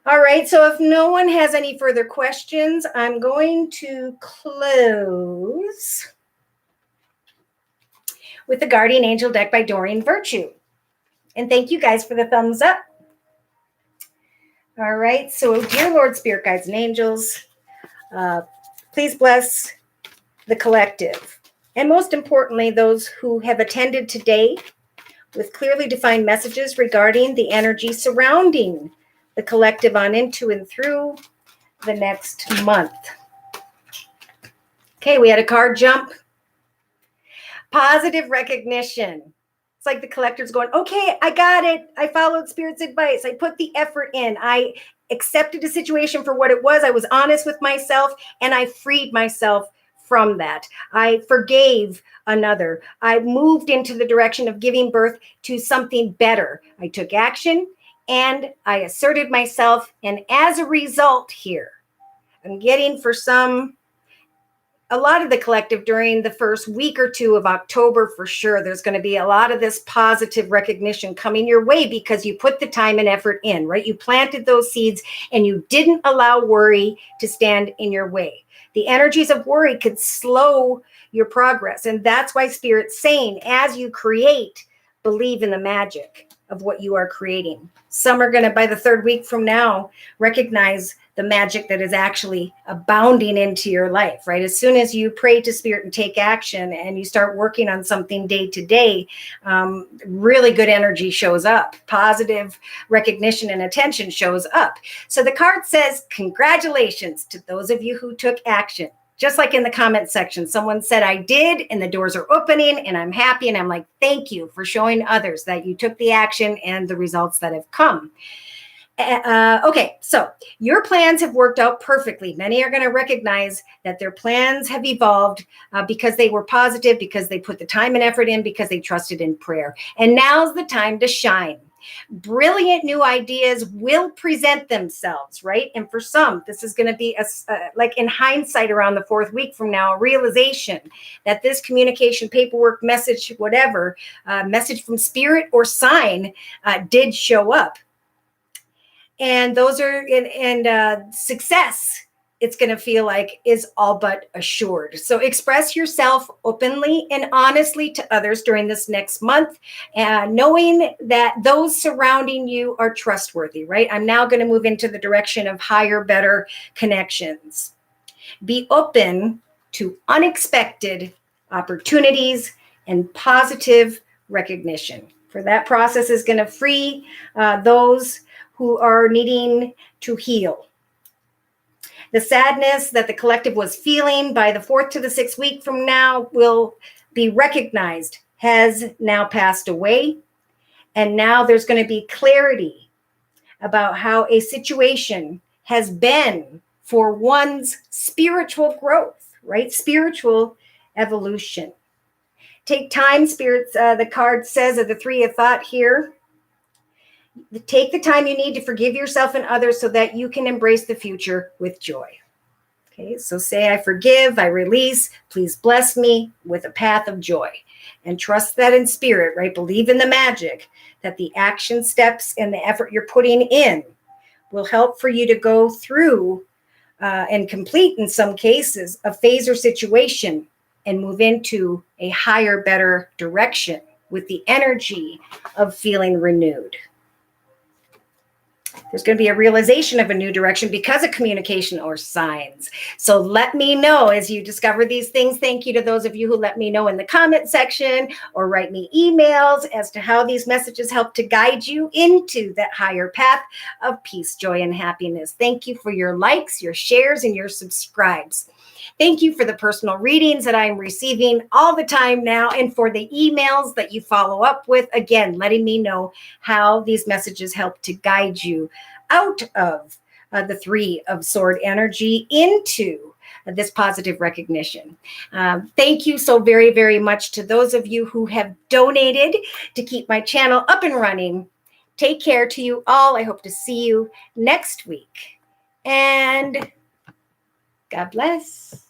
All right, so if no one has any further questions, I'm going to close with the Guardian Angel deck by Doreen Virtue. And thank you guys for the thumbs up. All right, so dear Lord, Spirit Guides and Angels, please bless the collective. And most importantly, those who have attended today with clearly defined messages regarding the energy surrounding the collective on into and through the next month. Okay, we had a card jump. Positive recognition. It's like the collector's going, okay, I got it. I followed Spirit's advice. I put the effort in. I accepted the situation for what it was. I was honest with myself and I freed myself from that. I forgave another. I moved into the direction of giving birth to something better. I took action and I asserted myself. And as a result here, I'm getting a lot of the collective during the first week or two of October, for sure, there's going to be a lot of this positive recognition coming your way because you put the time and effort in, right? You planted those seeds and you didn't allow worry to stand in your way. The energies of worry could slow your progress. And that's why Spirit's saying, as you create, believe in the magic of what you are creating. Some are going to, by the third week from now, recognize the magic that is actually abounding into your life, right? As soon as you pray to Spirit and take action and you start working on something day to day, really good energy shows up. Positive recognition and attention shows up. So the card says, congratulations to those of you who took action. Just like in the comment section, someone said, I did, and the doors are opening, and I'm happy. And I'm like, thank you for showing others that you took the action and the results that have come. Okay, so your plans have worked out perfectly. Many are going to recognize that their plans have evolved because they were positive, because they put the time and effort in, because they trusted in prayer. And now's the time to shine. Brilliant new ideas will present themselves, right? And for some, this is going to be like in hindsight around the fourth week from now, a realization that this communication, paperwork, message, whatever, message from Spirit or sign did show up. And those are success, it's going to feel like, is all but assured. So express yourself openly and honestly to others during this next month, knowing that those surrounding you are trustworthy, right? I'm now going to move into the direction of higher, better connections. Be open to unexpected opportunities and positive recognition. For that process is going to free those who are needing to heal. The sadness that the collective was feeling by the 4th to the 6th week from now will be recognized, has now passed away. And now there's going to be clarity about how a situation has been for one's spiritual growth, right? Spiritual evolution. Take time, spirits. The card says of the Three of Thought here, take the time you need to forgive yourself and others so that you can embrace the future with joy. Okay, so say, I forgive, I release, please bless me with a path of joy. And trust that in Spirit, right? Believe in the magic that the action steps and the effort you're putting in will help for you to go through and complete, in some cases, a phase or situation and move into a higher, better direction with the energy of feeling renewed. There's going to be a realization of a new direction because of communication or signs. So let me know as you discover these things. Thank you to those of you who let me know in the comment section or write me emails as to how these messages help to guide you into that higher path of peace, joy, and happiness. Thank you for your likes, your shares, and your subscribes. Thank you for the personal readings that I'm receiving all the time now, and for the emails that you follow up with, again, letting me know how these messages help to guide you out of the Three of Sword energy into this positive recognition. Thank you so very, very much to those of you who have donated to keep my channel up and running. Take care to you all. I hope to see you next week. And God bless.